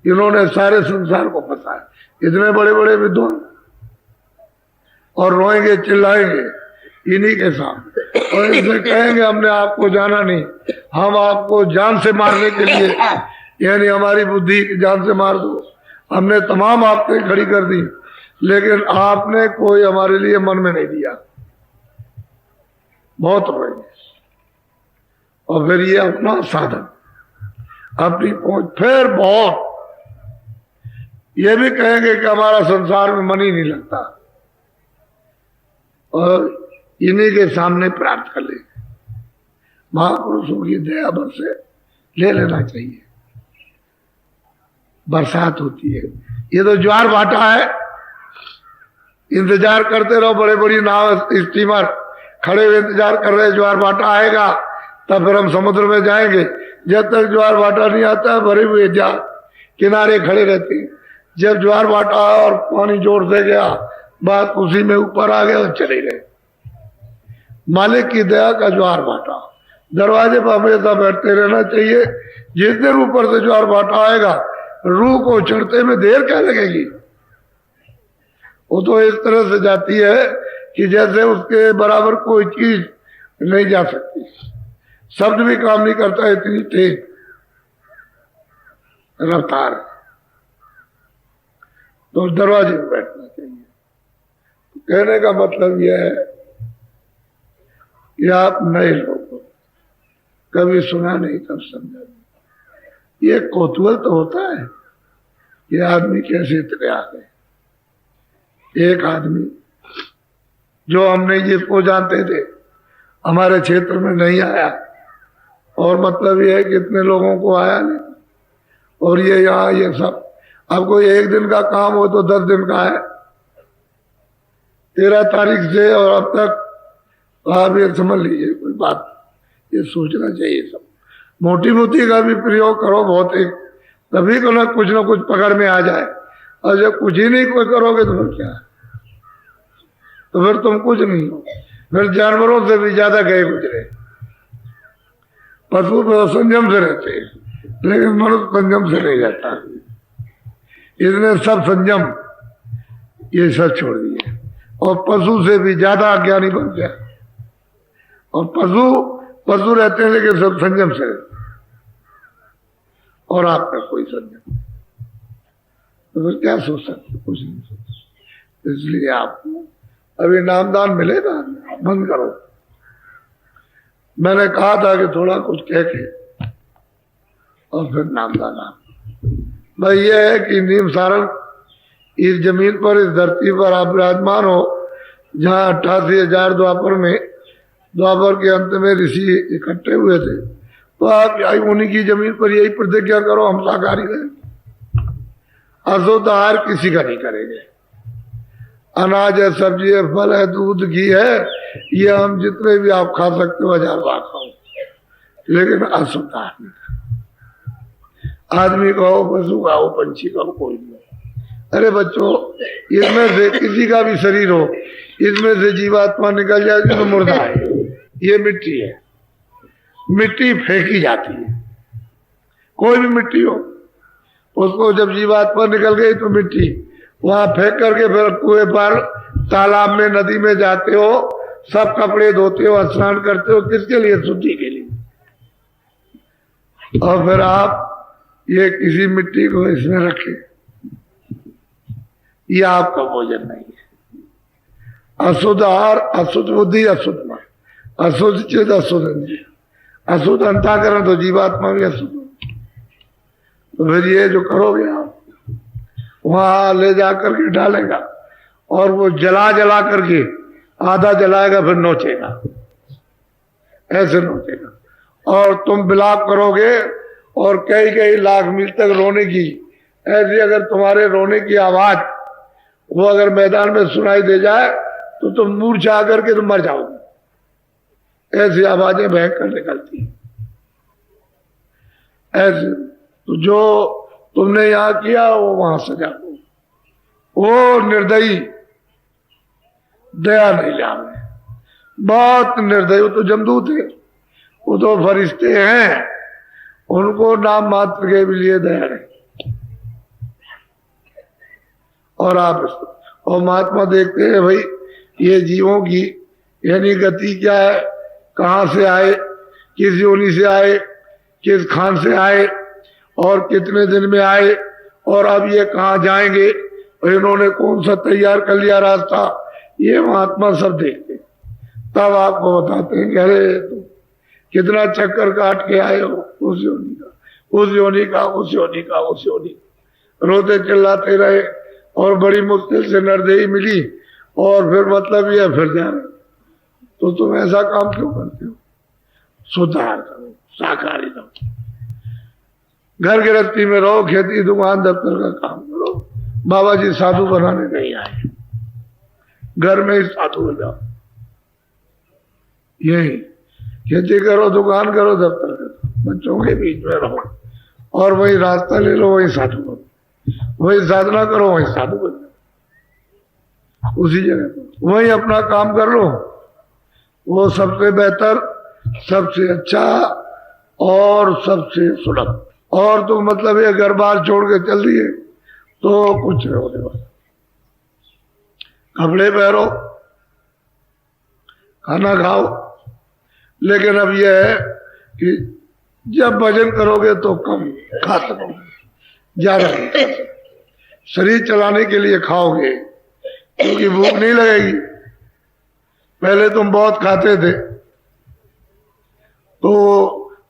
इन्होंने सारे संसार को पता है, इतने बड़े बड़े विद्वान, और रोएंगे चिल्लाएंगे इन्हीं के सामने, और इनसे कहेंगे हमने आपको जाना नहीं, हम आपको जान से मारने के लिए, यानी हमारी बुद्धि की जान से मार दो, हमने तमाम आपसे खड़ी कर दी, लेकिन आपने कोई हमारे लिए मन में नहीं दिया। बहुत रोएंगे, और फिर ये अपना साधन, अपनी पहुंच, फिर बहुत ये भी कहेंगे कि हमारा संसार में मन ही नहीं लगता, और इन्हीं के सामने प्राप्त कर लेंगे। महापुरुषों की दया भर से ले लेना चाहिए, बरसात होती है, ये तो ज्वार भाटा है, इंतजार करते रहो, बड़े बड़ी नाव स्टीमर खड़े हुए इंतजार कर रहे, ज्वार भाटा आएगा तब फिर हम समुद्र में जाएंगे। जब तक ज्वार भाटा नहीं आता भरे हुए जहाज किनारे खड़े रहते हैं, जब ज्वार भाटा और पानी जोर से गया, बात उसी में ऊपर आ गए और चले गए। मालिक की दया का ज्वार भाटा, दरवाजे पर हमेशा बैठते रहना चाहिए। जिस देर ऊपर से ज्वार भाटा आएगा, रूह को चढ़ते में देर क्या लगेगी, वो तो इस तरह से जाती है कि जैसे उसके बराबर कोई चीज नहीं जा सकती, शब्द भी काम नहीं करता, इतनी तेज रफ्तार। तो दरवाजे में बैठना चाहिए। कहने का मतलब यह है कि आप नए लोग हो, कभी सुना नहीं तब समझा नहीं। ये कौतूहल तो होता है कि आदमी कैसे इतने आ गए। एक आदमी जो हमने जिसको जानते थे हमारे क्षेत्र में नहीं आया, और मतलब ये है कि इतने लोगों को आया नहीं, और ये यहाँ ये सब, अब कोई एक दिन का काम हो तो 10 दिन का है। 13 तारीख से और अब तक आप ये समझ लीजिए कोई बात, ये सोचना चाहिए सब। मोटी मोटी का भी प्रयोग करो बहुत, एक तभी को ना कुछ पकड़ में आ जाए, और जब कुछ ही नहीं कोई करोगे तो फिर क्या है, तो फिर तुम कुछ नहीं हो, फिर जानवरों से भी ज्यादा गए गुजरे। पशु तो संयम से रहते हैं, लेकिन मनुष्य संयम से नहीं रहता, इसने सब संयम ये सब छोड़ दिए, और पशु से भी ज्यादा अज्ञानी बन गया। और पशु रहते हैं लेकिन सब संयम से रहते हैं, और आपका कोई संयम नहीं, तो फिर क्या सोच सकते, कुछ नहीं सोच सकते। इसलिए आपको अभी नामदान मिलेगा, बंद करो। मैंने कहा था कि थोड़ा कुछ कह के और फिर नामदान आप। भाई ये है कि नीम सारण इस जमीन पर, इस धरती पर आप विराजमान हो, जहाँ 88,000 द्वापर के अंत में ऋषि इकट्ठे हुए थे, तो आप उन्हीं की जमीन पर यही प्रतिज्ञा करो हम शाकाहारी रहें, अशुद्ध आहार किसी का नहीं करेंगे। अनाज है, सब्जी है, फल है, दूध घी है, ये हम जितने भी आप खा सकते हो 1000 बार खाओ, लेकिन अशुद्ध आहार नहीं। आदमी कहो, पशु खाओ, पंछी खाओ, कोई नहीं। अरे बच्चों, इसमें से किसी का भी शरीर हो, इसमें से जीवात्मा निकल जाएगी तो मुर्दा है, ये मिट्टी है, मिट्टी फेंकी जाती है। कोई भी मिट्टी हो, उसको जब जीवात्मा निकल गई तो मिट्टी वहां फेंक करके फिर कुएं पर, तालाब में, नदी में जाते हो, सब कपड़े धोते हो, स्नान करते हो, किसके लिए? शुद्धि के लिए। और फिर आप ये किसी मिट्टी को इसमें रखे, ये आपका भोजन नहीं है। अशुद्ध आहार, अशुद्ध बुद्धि, अशुद्ध मन, अशुद्ध चित्त, अशुद्ध इंद्रिय, अशुद्ध अंतःकरण, तो जीवात्मा भी अशुद्ध। तो फिर ये जो करोगे आप, वहां ले जा करके डालेगा, और वो जला करके आधा जलाएगा, फिर नोचेगा, ऐसे नोचेगा। और तुम विलाप करोगे और कई लाख मील तक रोने की ऐसी अगर तुम्हारे रोने की आवाज वो अगर मैदान में सुनाई दे जाए तो तुम मूर्छा आकर के तुम मर जाओगे। ऐसी आवाजें भयंकर निकलती हैं। ऐसे तो जो तुमने यहां किया वो वहां सजा दो। वो निर्दयी दया नहीं जाने, बहुत निर्दयी। वो तो जमदूत है, वो तो फरिश्ते हैं, उनको नाम मात्र के भी लिए दया नहीं। और और महात्मा देखते हैं भाई ये जीवों की यानी गति क्या है, कहां से आए, किस योनि से आए, किस खान से आए और कितने दिन में आए और अब ये कहां जाएंगे और इन्होंने कौन सा तैयार कर लिया रास्ता, ये महात्मा सब देखते। तब आपको बताते हैं कि अरे तुम कितना चक्कर काट के आए हो उस योनि का, उस योनि का, उस योनि का, उस योनि का। रोते चिल्लाते रहे और बड़ी मुश्किल से नरदेही मिली और फिर मतलब ये फिर जा रहे। तो तुम ऐसा काम क्यों करते हो? सुधार करो, साकारी करो, घर गृहस्थी में रहो, खेती दुकान दफ्तर का काम करो। बाबा जी साधु बनाने नहीं आए, घर में ही साधु हो जाओ। यही खेती करो, दुकान करो, दफ्तर करो, बच्चों के बीच में रहो और वही रास्ता ले लो, वही साधु बनो, वही साधना करो, वही साधु बन जाओ। उसी जगह पर वही अपना काम कर लो, वो सबसे बेहतर, सबसे अच्छा और सबसे सुलभ। और तुम मतलब ये घर बार छोड़ के चल दिए तो कुछ नहीं होने वाला। कपड़े पहनो, खाना खाओ, लेकिन अब यह है कि जब भजन करोगे तो कम खा सकोगे, ज्यादा नहीं खा सकोगे। शरीर चलाने के लिए खाओगे क्योंकि भूख नहीं लगेगी। पहले तुम बहुत खाते थे तो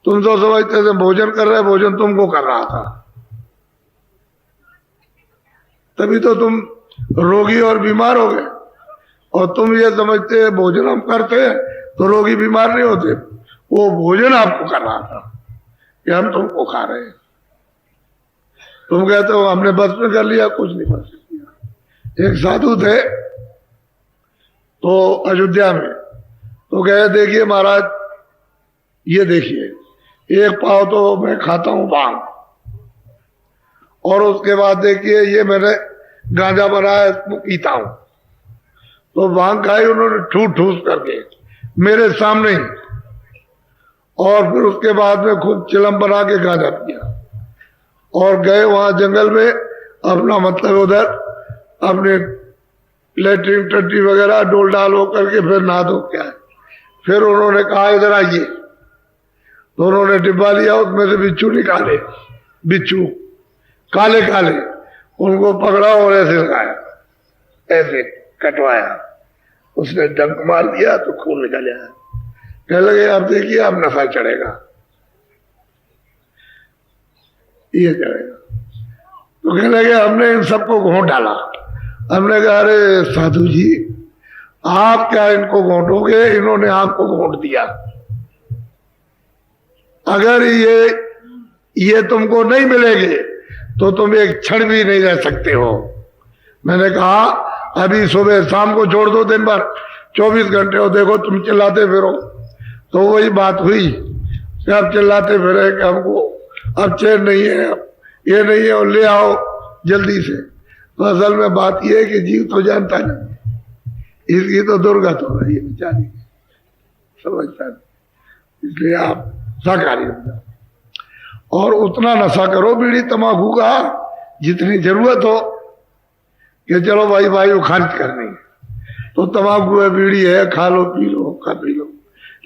तुम तो समझते थे भोजन कर रहे, भोजन तुमको कर रहा था, तभी तो तुम रोगी और बीमार हो गए। और तुम ये समझते हैं भोजन हम करते हैं तो रोगी बीमार नहीं होते, वो भोजन आपको कर रहा था कि हम तुमको खा रहे हैं। तुम कहते हो हमने बस में कर लिया, कुछ नहीं बस किया। एक साधु थे तो अयोध्या में, तो कहे देखिए महाराज, ये देखिए एक पाव तो मैं खाता हूं भांग, और उसके बाद देखिए ये मैंने गांजा बनाया इसको पीता हूं। तो भांग खाई उन्होंने ठूस ठूस करके मेरे सामने ही, और फिर उसके बाद में खूब चिलम बना के गांजा पिया और गए वहां जंगल में अपना मतलब उधर अपने लेटरिन टट्टी वगैरह डोल डाल हो करके फिर नहा धो के आए। फिर उन्होंने कहा इधर आइए, तो उन्होंने डिब्बा लिया, उसमें से बिच्छू निकाले, बिच्छू काले काले, उनको पकड़ा और ऐसे लगाया, ऐसे कटवाया, उसने डंक मार दिया तो खून निकल आया। कहने लगे अब देखिए अब नशा चढ़ेगा, ये चढ़ेगा। तो कहने लगे हमने इन सबको घोंट डाला। हमने कहा अरे साधु जी आप क्या इनको घोंटोगे, इन्होंने आपको घोंट दिया। अगर ये तुमको नहीं मिलेंगे तो तुम एक क्षण भी नहीं रह सकते हो। मैंने कहा अभी सुबह शाम को छोड़ दो, दिन भर 24 घंटे हो, देखो तुम चिल्लाते फिरो। तो वही बात हुई कि अब चिल्लाते फिरे कि हमको अब चैन नहीं है, अब ये नहीं है, और ले आओ जल्दी से। तो असल में बात यह है कि जीव तो जानता नहीं, इसकी तो दुर्गत हो रही है बेचारी, समझता नहीं। इसलिए आप शाकाहारी हो जाओ और उतना नशा करो बीड़ी तंबाकू का जितनी जरूरत हो, कि चलो भाई वो खर्च करनी है तो तंबाकू है, बीड़ी है, खा लो पी लो, खा पी लो।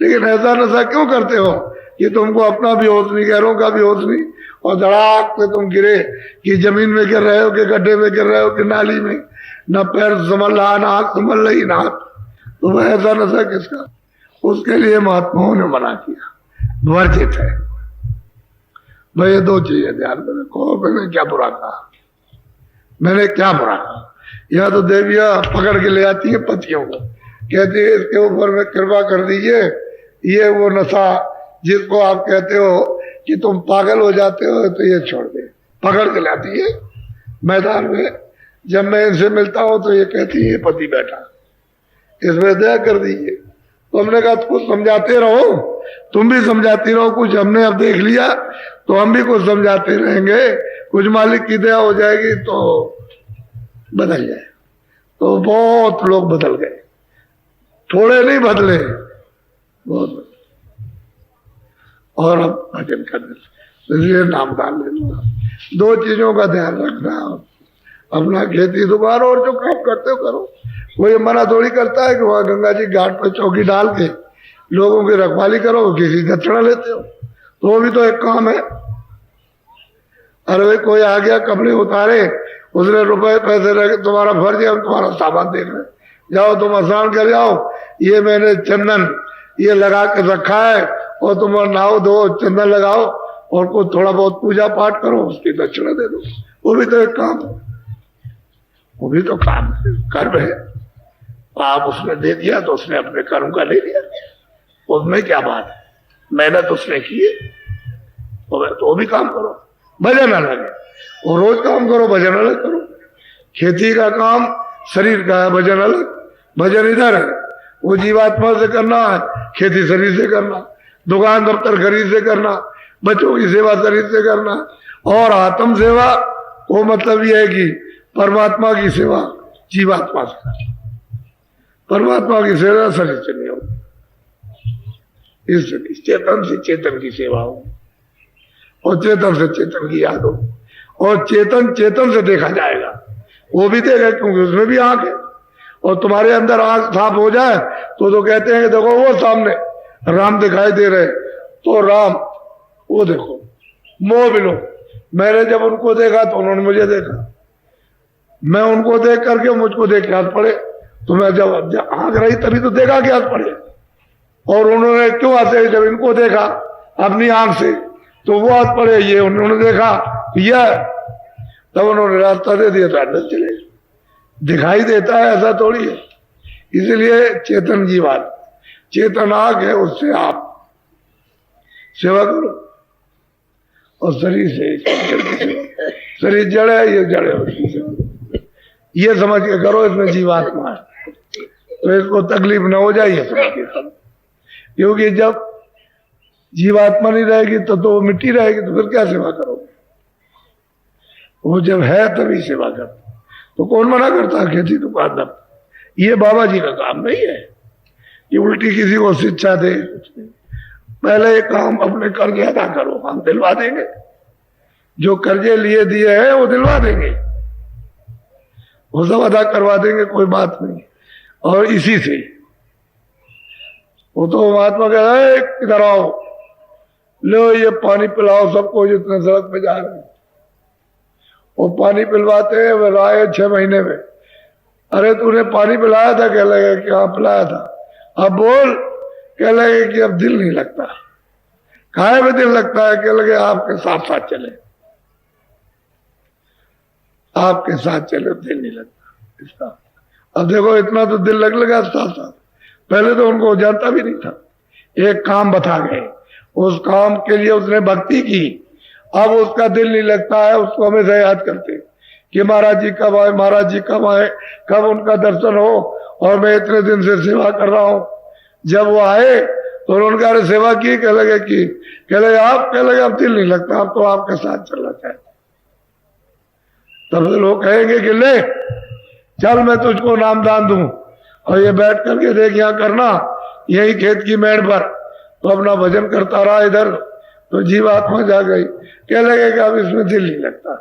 लेकिन ऐसा नशा क्यों करते हो कि तुमको अपना भी होश नहीं, गैरों का भी होश नहीं, और धड़ाक पे तुम गिरे कि जमीन में गिर रहे हो कि गड्ढे में गिर रहे हो कि नाली में, न पैर संभल रहा, ना आंख संभल रही, ना हाथ। तो वह ऐसा नशा किसका? उसके लिए महात्माओं ने मना किया, वर्जित है। भाई ये दो चीजें ध्यान में रखो। मैंने क्या बुरा कहा, मैंने क्या बुरा कहा? यह तो देवियां पकड़ के ले आती है पतियों को, कहती है इसके ऊपर में कृपा कर दीजिए, ये वो नशा जिसको आप कहते हो कि तुम पागल हो जाते हो तो ये छोड़ दे, पकड़ के लाती है। मैदान में जब मैं इनसे मिलता हूं तो ये कहती है पति बैठा, इसमें दया कर दीजिए। तो हमने कहा कुछ समझाते रहो, तुम भी समझाती रहो, कुछ हमने अब देख लिया तो हम भी कुछ समझाते रहेंगे, कुछ मालिक की दया हो जाएगी तो बदल जाए। तो बहुत लोग बदल गए, थोड़े नहीं बदले, बहुत बदले। और अब भजन करने इसलिए नाम डाल लेना। दो चीजों का ध्यान रखना, अपना खेती दुकान और जो काम करते हो करो। कोई मना थोड़ी करता है कि वहां गंगा जी घाट पर चौकी डाल के लोगों की रखवाली करो, किसी दक्षिणा लेते हो, तो वो भी तो एक काम है। अरे भाई कोई आ गया कपड़े उतारे, उसने रुपए पैसे रखे, तुम्हारा फर्ज है, हम तुम्हारा सामान देख रहे हैं, जाओ तुम स्नान कर जाओ, ये मैंने चंदन ये लगा के रखा है और तुम नहाओ धो चंदन लगाओ और को थोड़ा बहुत पूजा पाठ करो, उसकी दक्षिणा दे दो। वो भी तो एक काम है, वो भी तो काम है, कर्म है। आप उसने दे दिया तो उसने अपने कर्म का ले लिया, उसमें क्या बात है, मेहनत उसने की है तो वो भी काम करो। भजन अलग है, वो रोज काम करो, भजन अलग करो। खेती का काम शरीर का है, भजन अलग। भजन इधर है, वो जीवात्मा से करना है, खेती शरीर से करना, दुकान दफ्तर शरीर से करना, बच्चों की सेवा शरीर से करना। और आत्म सेवा वो मतलब यह है कि परमात्मा की सेवा जीवात्मा से करना, परमात्मा की सेवा शरीर से नहीं होगी। इस चेतन से चेतन की सेवा हो और चेतन से चेतन की याद हो, और चेतन चेतन से देखा जाएगा, वो भी देगा क्योंकि उसमें भी आंख है। और तुम्हारे अंदर आंख साफ हो जाए तो कहते हैं कि देखो वो सामने राम दिखाई दे रहे, तो राम वो देखो, मोह बिलो। मैंने जब उनको देखा तो उन्होंने मुझे देखा, मैं उनको देख करके मुझको देख के हाथ पड़े, तो मैं जब आंख रही तभी तो देखा कि हाथ पड़े। और उन्होंने क्यों आते, जब इनको देखा अपनी आंख से तो वो हाथ पड़े, ये उन्होंने देखा यह, तब उन्होंने रास्ता दे दिया तो अंदर चले। दिखाई देता है ऐसा थोड़ी है। इसलिए चेतन जीवात, चेतन आग है, उससे आप सेवा करो। और शरीर से शरीर जड़ है, ये जड़ है, ये समझ के करो इसमें जीवात्मा है, तो इसको तकलीफ न हो जाए समझ के करो। क्योंकि जब जीवात्मा नहीं रहेगी तो मिट्टी रहेगी, तो फिर क्या सेवा करोगे? वो जब है तभी सेवा करो। तो कौन मना करता है खेती दुकान दर? ये बाबा जी का काम नहीं है कि उल्टी किसी को शिक्षा दे। पहले ये काम अपने कर्जे अदा करो, हम दिलवा देंगे। जो कर्जे लिए दिए हैं वो दिलवा देंगे, वो सब अदा करवा देंगे, कोई बात नहीं। और इसी से वो तो महात्मा कह रहा है इधर आओ, लो ये पानी पिलाओ सबको जितने सड़क पे जा रहे हैं। वो पानी पिलवाते हैं, वे आए 6 महीने में, अरे तूने पानी पिलाया था? कह लगे कि हाँ पिलाया था। अब बोल, कह लगे कि अब दिल नहीं लगता। खाए में दिल लगता है, कह लगे आपके साथ साथ चले, आपके साथ चले दिल नहीं लगता इसका। अब देखो इतना तो दिल लग लगा साथ साथ। पहले तो उनको जानता भी नहीं था, एक काम बता गए, उस काम के लिए उसने भक्ति की, अब उसका दिल नहीं लगता है। उसको हमेशा याद करते कि महाराज जी कब आए, महाराज जी कब आए, कब उनका दर्शन हो, और मैं इतने दिन से सेवा कर रहा हूं। जब वो आए तो उन्होंने कहा सेवा की, कह लगे कि कह लगे आप, कह लगे अब दिल नहीं लगता, अब तो आपके साथ चलना चाहते। तब लोग कहेंगे कि ले चल मैं तुझको नामदान दूं, और ये बैठ करके देख यहाँ करना, यही खेत की मेड़ पर, तो अपना भजन करता रहा इधर, तो जीवात्मा जा गई। कह लगे कि अब इसमें दिल नहीं लगता।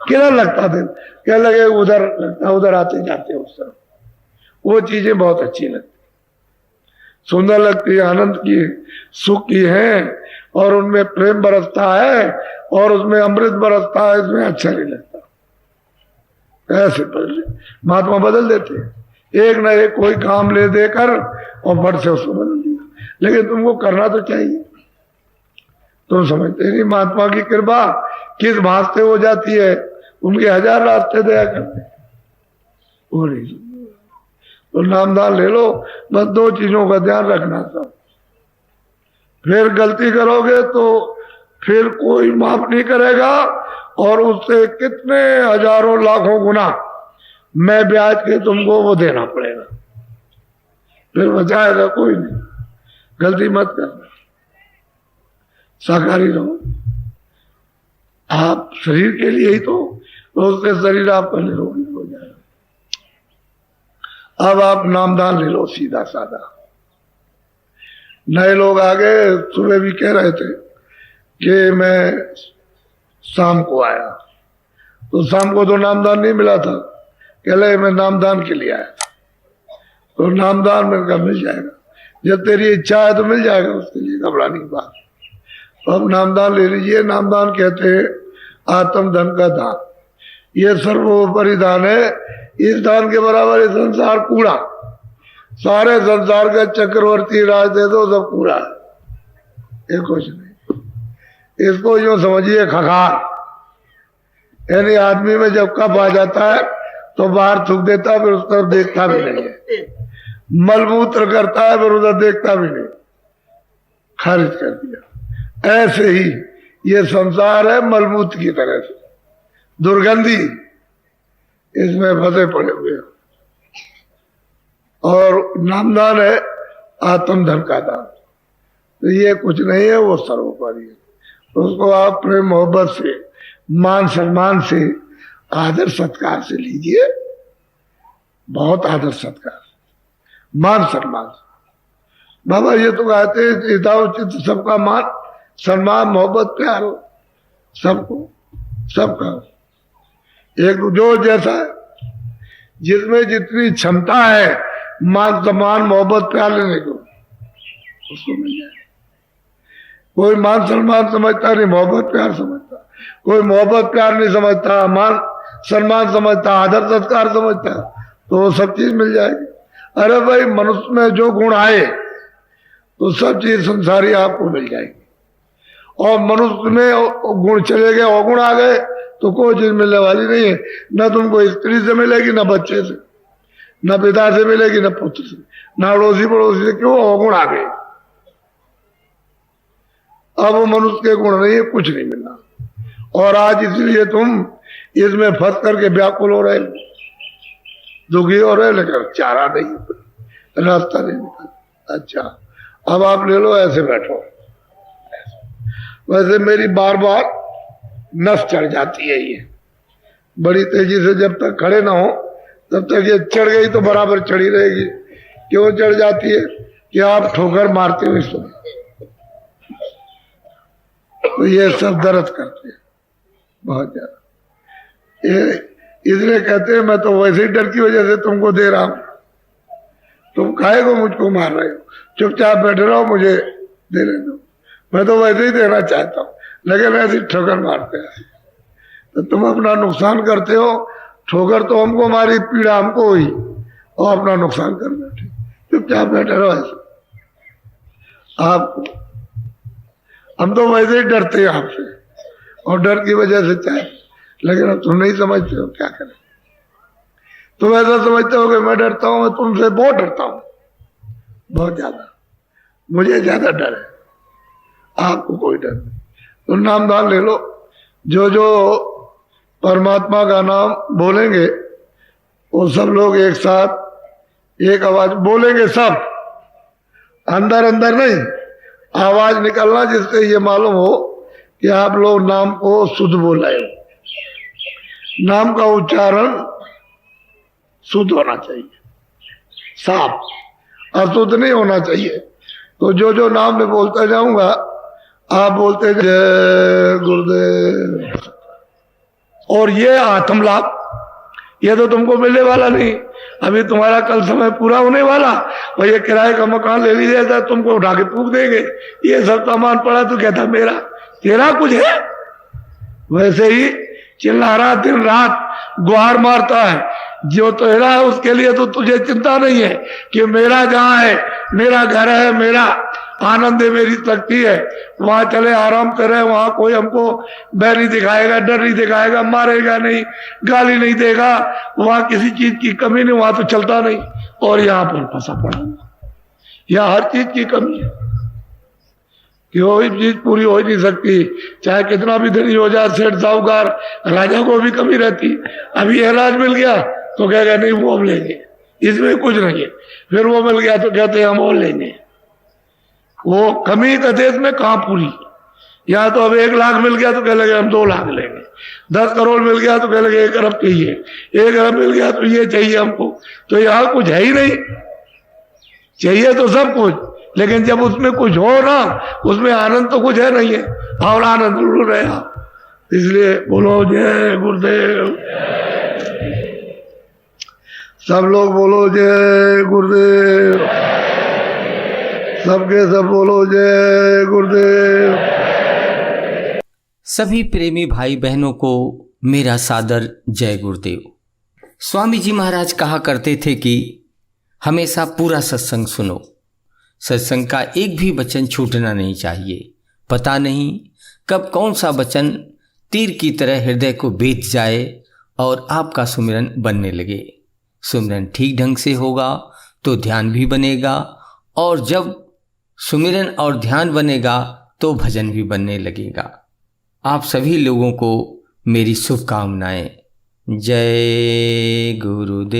किधर लगता दिल? कह लगे उधर लगता, उधर आते जाते उस तरफ। वो चीजें बहुत अच्छी लगती, सुंदर लगती है, आनंद की, सुख की है, और उनमें प्रेम बरसता है और उसमें अमृत बरसता है, इसमें अच्छा नहीं लगता। ऐसे महात्मा बदल देते हैं, एक न एक कोई काम ले देकर और फट से उसको बदल दिया। लेकिन तुमको करना तो चाहिए, तुम समझते नहीं महात्मा की कृपा किस भाग से हो जाती है। उनके 1000 रास्ते दया करते, वो नहीं। तो नामदान ले लो, बस 2 चीजों का ध्यान रखना सब। फिर गलती करोगे तो फिर कोई माफ नहीं करेगा, और उससे कितने हजारों लाखों गुना मैं ब्याज के तुमको वो देना पड़ेगा, फिर बचाएगा कोई नहीं। गलती मत करना, शाकाहारी रहो। आप शरीर के लिए ही तो उससे शरीर आपका निरोगी हो जाएगा। अब आप नामदान ले लो सीधा साधा। नए लोग आ गए, सुबह भी कह रहे थे कि मैं शाम को आया, तो शाम को तो नामदान नहीं मिला था, कह रहे मैं नामदान के लिए आया था। तो नामदान मेरे का मिल जाएगा, जब तेरी इच्छा है तो मिल जाएगा, उसके लिए घबराने की बात। तो अब नामदान ले लीजिए। नामदान कहते हैं आत्म धन का दान, ये सर्वोपरि दान है। इस दान के बराबर ये संसार कूड़ा, सारे संसार का चक्रवर्ती राज दे दो सब कूड़ा है, ये कुछ नहीं। इसको यूं समझिए खखार, यानी आदमी में जब कफ आ जाता है तो बाहर थूक देता है, फिर उस तरफ देखता भी नहीं है, मलमूत्र करता है फिर उधर देखता भी नहीं, खारिज कर दिया। ऐसे ही ये संसार है मलमूत्र की तरह से, दुर्गंधी, इसमें फंसे पड़े हुए हैं। और नामदान है आत्म धन का दान, तो ये कुछ नहीं है, वो सर्वोपरि है। तो उसको आप प्रेम मोहब्बत से, मान सम्मान से, आदर सत्कार से लीजिए, बहुत आदर सत्कार, मान सम्मान से। बाबा ये तो कहते हैं यथाउचित सबका मान सम्मान मोहब्बत प्यार हो सबको, सबका एक जो जैसा है, जिसमें जितनी क्षमता है मान सम्मान मोहब्बत प्यार लेने को, उसको मिल जाए। कोई मान सम्मान समझता नहीं, मोहब्बत प्यार समझता। कोई मोहब्बत प्यार नहीं समझता, मान सम्मान समझता, आदर सत्कार समझता, तो वो सब चीज मिल जाएगी। अरे भाई मनुष्य में जो गुण आए तो सब चीज संसारी आपको मिल जाएगी, और मनुष्य में गुण चले गए, अवगुण आ गए तो कोई चीज मिलने वाली नहीं है। न तुमको स्त्री से मिलेगी, न बच्चे से, न पिता से मिलेगी, न पुत्र से, न अड़ोसी पड़ोसी से। क्यों? अवगुण आ गए। अब वो मनुष्य के गुण नहीं है, कुछ नहीं मिलना। और आज इसलिए तुम इसमें फंस करके व्याकुल हो रहे, दुखी हो रहे, लेकिन चारा नहीं, रास्ता नहीं निकल। अच्छा अब आप ले लो, ऐसे बैठो। वैसे मेरी बार बार नस चढ़ जाती है, ये बड़ी तेजी से, जब तक खड़े ना हो तब तक ये चढ़ गई तो बराबर चढ़ी रहेगी। क्यों चढ़ जाती है? कि आप ठोकर मारते हो इसको, तो ये सब दर्द करते हैं बहुत ज्यादा। ये इसलिए कहते हैं मैं तो वैसे ही डर की वजह से तुमको दे रहा हूं, तुम काहे को मुझको मार रहे हो, चुपचाप बैठे रहो, मुझे देने दो। मैं तो वैसे ही देना चाहता हूं, लेकिन ऐसी ठोकर मारते हैं तो तुम अपना नुकसान करते हो। ठोकर तो हमको मारी, पीड़ा हमको हुई, और अपना नुकसान कर बैठे। चुपचाप बैठे रहो ऐसे। आपको हम तो वैसे ही डरते हैं आपसे, और डर की वजह से चाहे, लेकिन अब तुम नहीं समझते हो, क्या करें। तुम ऐसा समझते हो कि मैं डरता हूं, मैं तुमसे बहुत डरता हूं, बहुत ज्यादा, मुझे ज्यादा डर है, आपको कोई डर नहीं। तो नामदान ले लो। जो जो परमात्मा का नाम बोलेंगे वो सब लोग एक साथ एक आवाज बोलेंगे, सब अंदर अंदर नहीं, आवाज निकलना जिससे ये मालूम हो कि आप लोग नाम को शुद्ध बोल रहे हो। नाम का उच्चारण शुद्ध होना चाहिए, साफ, अशुद्ध नहीं होना चाहिए। तो जो जो नाम मैं बोलता जाऊंगा आप बोलते जय गुरुदेव। और ये आत्म लाभ, ये तो तुमको मिलने वाला नहीं। अभी तुम्हारा कल समय पूरा होने वाला, और ये किराए का मकान ले लीजिएगा, तुमको उठा के फूंक देंगे। ये सब सामान पड़ा तो कहता मेरा, तेरा कुछ है। वैसे ही चिल्ला रहा दिन रात गुहार मारता है, जो तेरा है उसके लिए तो तुझे चिंता नहीं है कि मेरा जहां है, मेरा घर है, मेरा आनंद है, मेरी शक्ति है, वहां चले आराम करें। वहां कोई हमको बैर नहीं दिखाएगा, डर नहीं दिखाएगा, मारेगा नहीं, गाली नहीं देगा, वहां किसी चीज की कमी नहीं, वहां तो चलता नहीं। और यहाँ पर फंसा पड़ा, यहाँ हर चीज की कमी है। कि वही चीज पूरी हो ही नहीं सकती, चाहे कितना भी धनी हो जाए, सेठ साहूकार, राजा को भी कमी रहती। अभी ये राज मिल गया तो कहेगा नहीं वो हम लेंगे, इसमें कुछ नहीं है। फिर वो मिल गया तो कहते हैं हम और लेंगे। वो कमी का देश में कहाँ पूरी। या तो अब 1 लाख मिल गया तो कह लगे हम 2 लाख लेंगे, 10 करोड़ मिल गया तो कह लगे 1 अरब चाहिए, 1 अरब मिल गया तो ये चाहिए हमको। तो यहाँ कुछ है ही नहीं, चाहिए तो सब कुछ, लेकिन जब उसमें कुछ हो ना, उसमें आनंद तो कुछ है नहीं है, और आनंद लूट रहे आप। इसलिए बोलो जय गुरुदेव, सब लोग बोलो जय गुरुदेव, सबके सब बोलो जय गुरुदेव। सभी प्रेमी भाई बहनों को मेरा सादर जय गुरुदेव। स्वामी जी महाराज कहा करते थे कि हमेशा पूरा सत्संग सुनो, सत्संग का एक भी वचन छूटना नहीं चाहिए। पता नहीं कब कौन सा वचन तीर की तरह हृदय को बेच जाए और आपका सुमिरन बनने लगे। सुमिरन ठीक ढंग से होगा तो ध्यान भी बनेगा, और जब सुमिरन और ध्यान बनेगा तो भजन भी बनने लगेगा। आप सभी लोगों को मेरी शुभकामनाएं। जय गुरुदेव।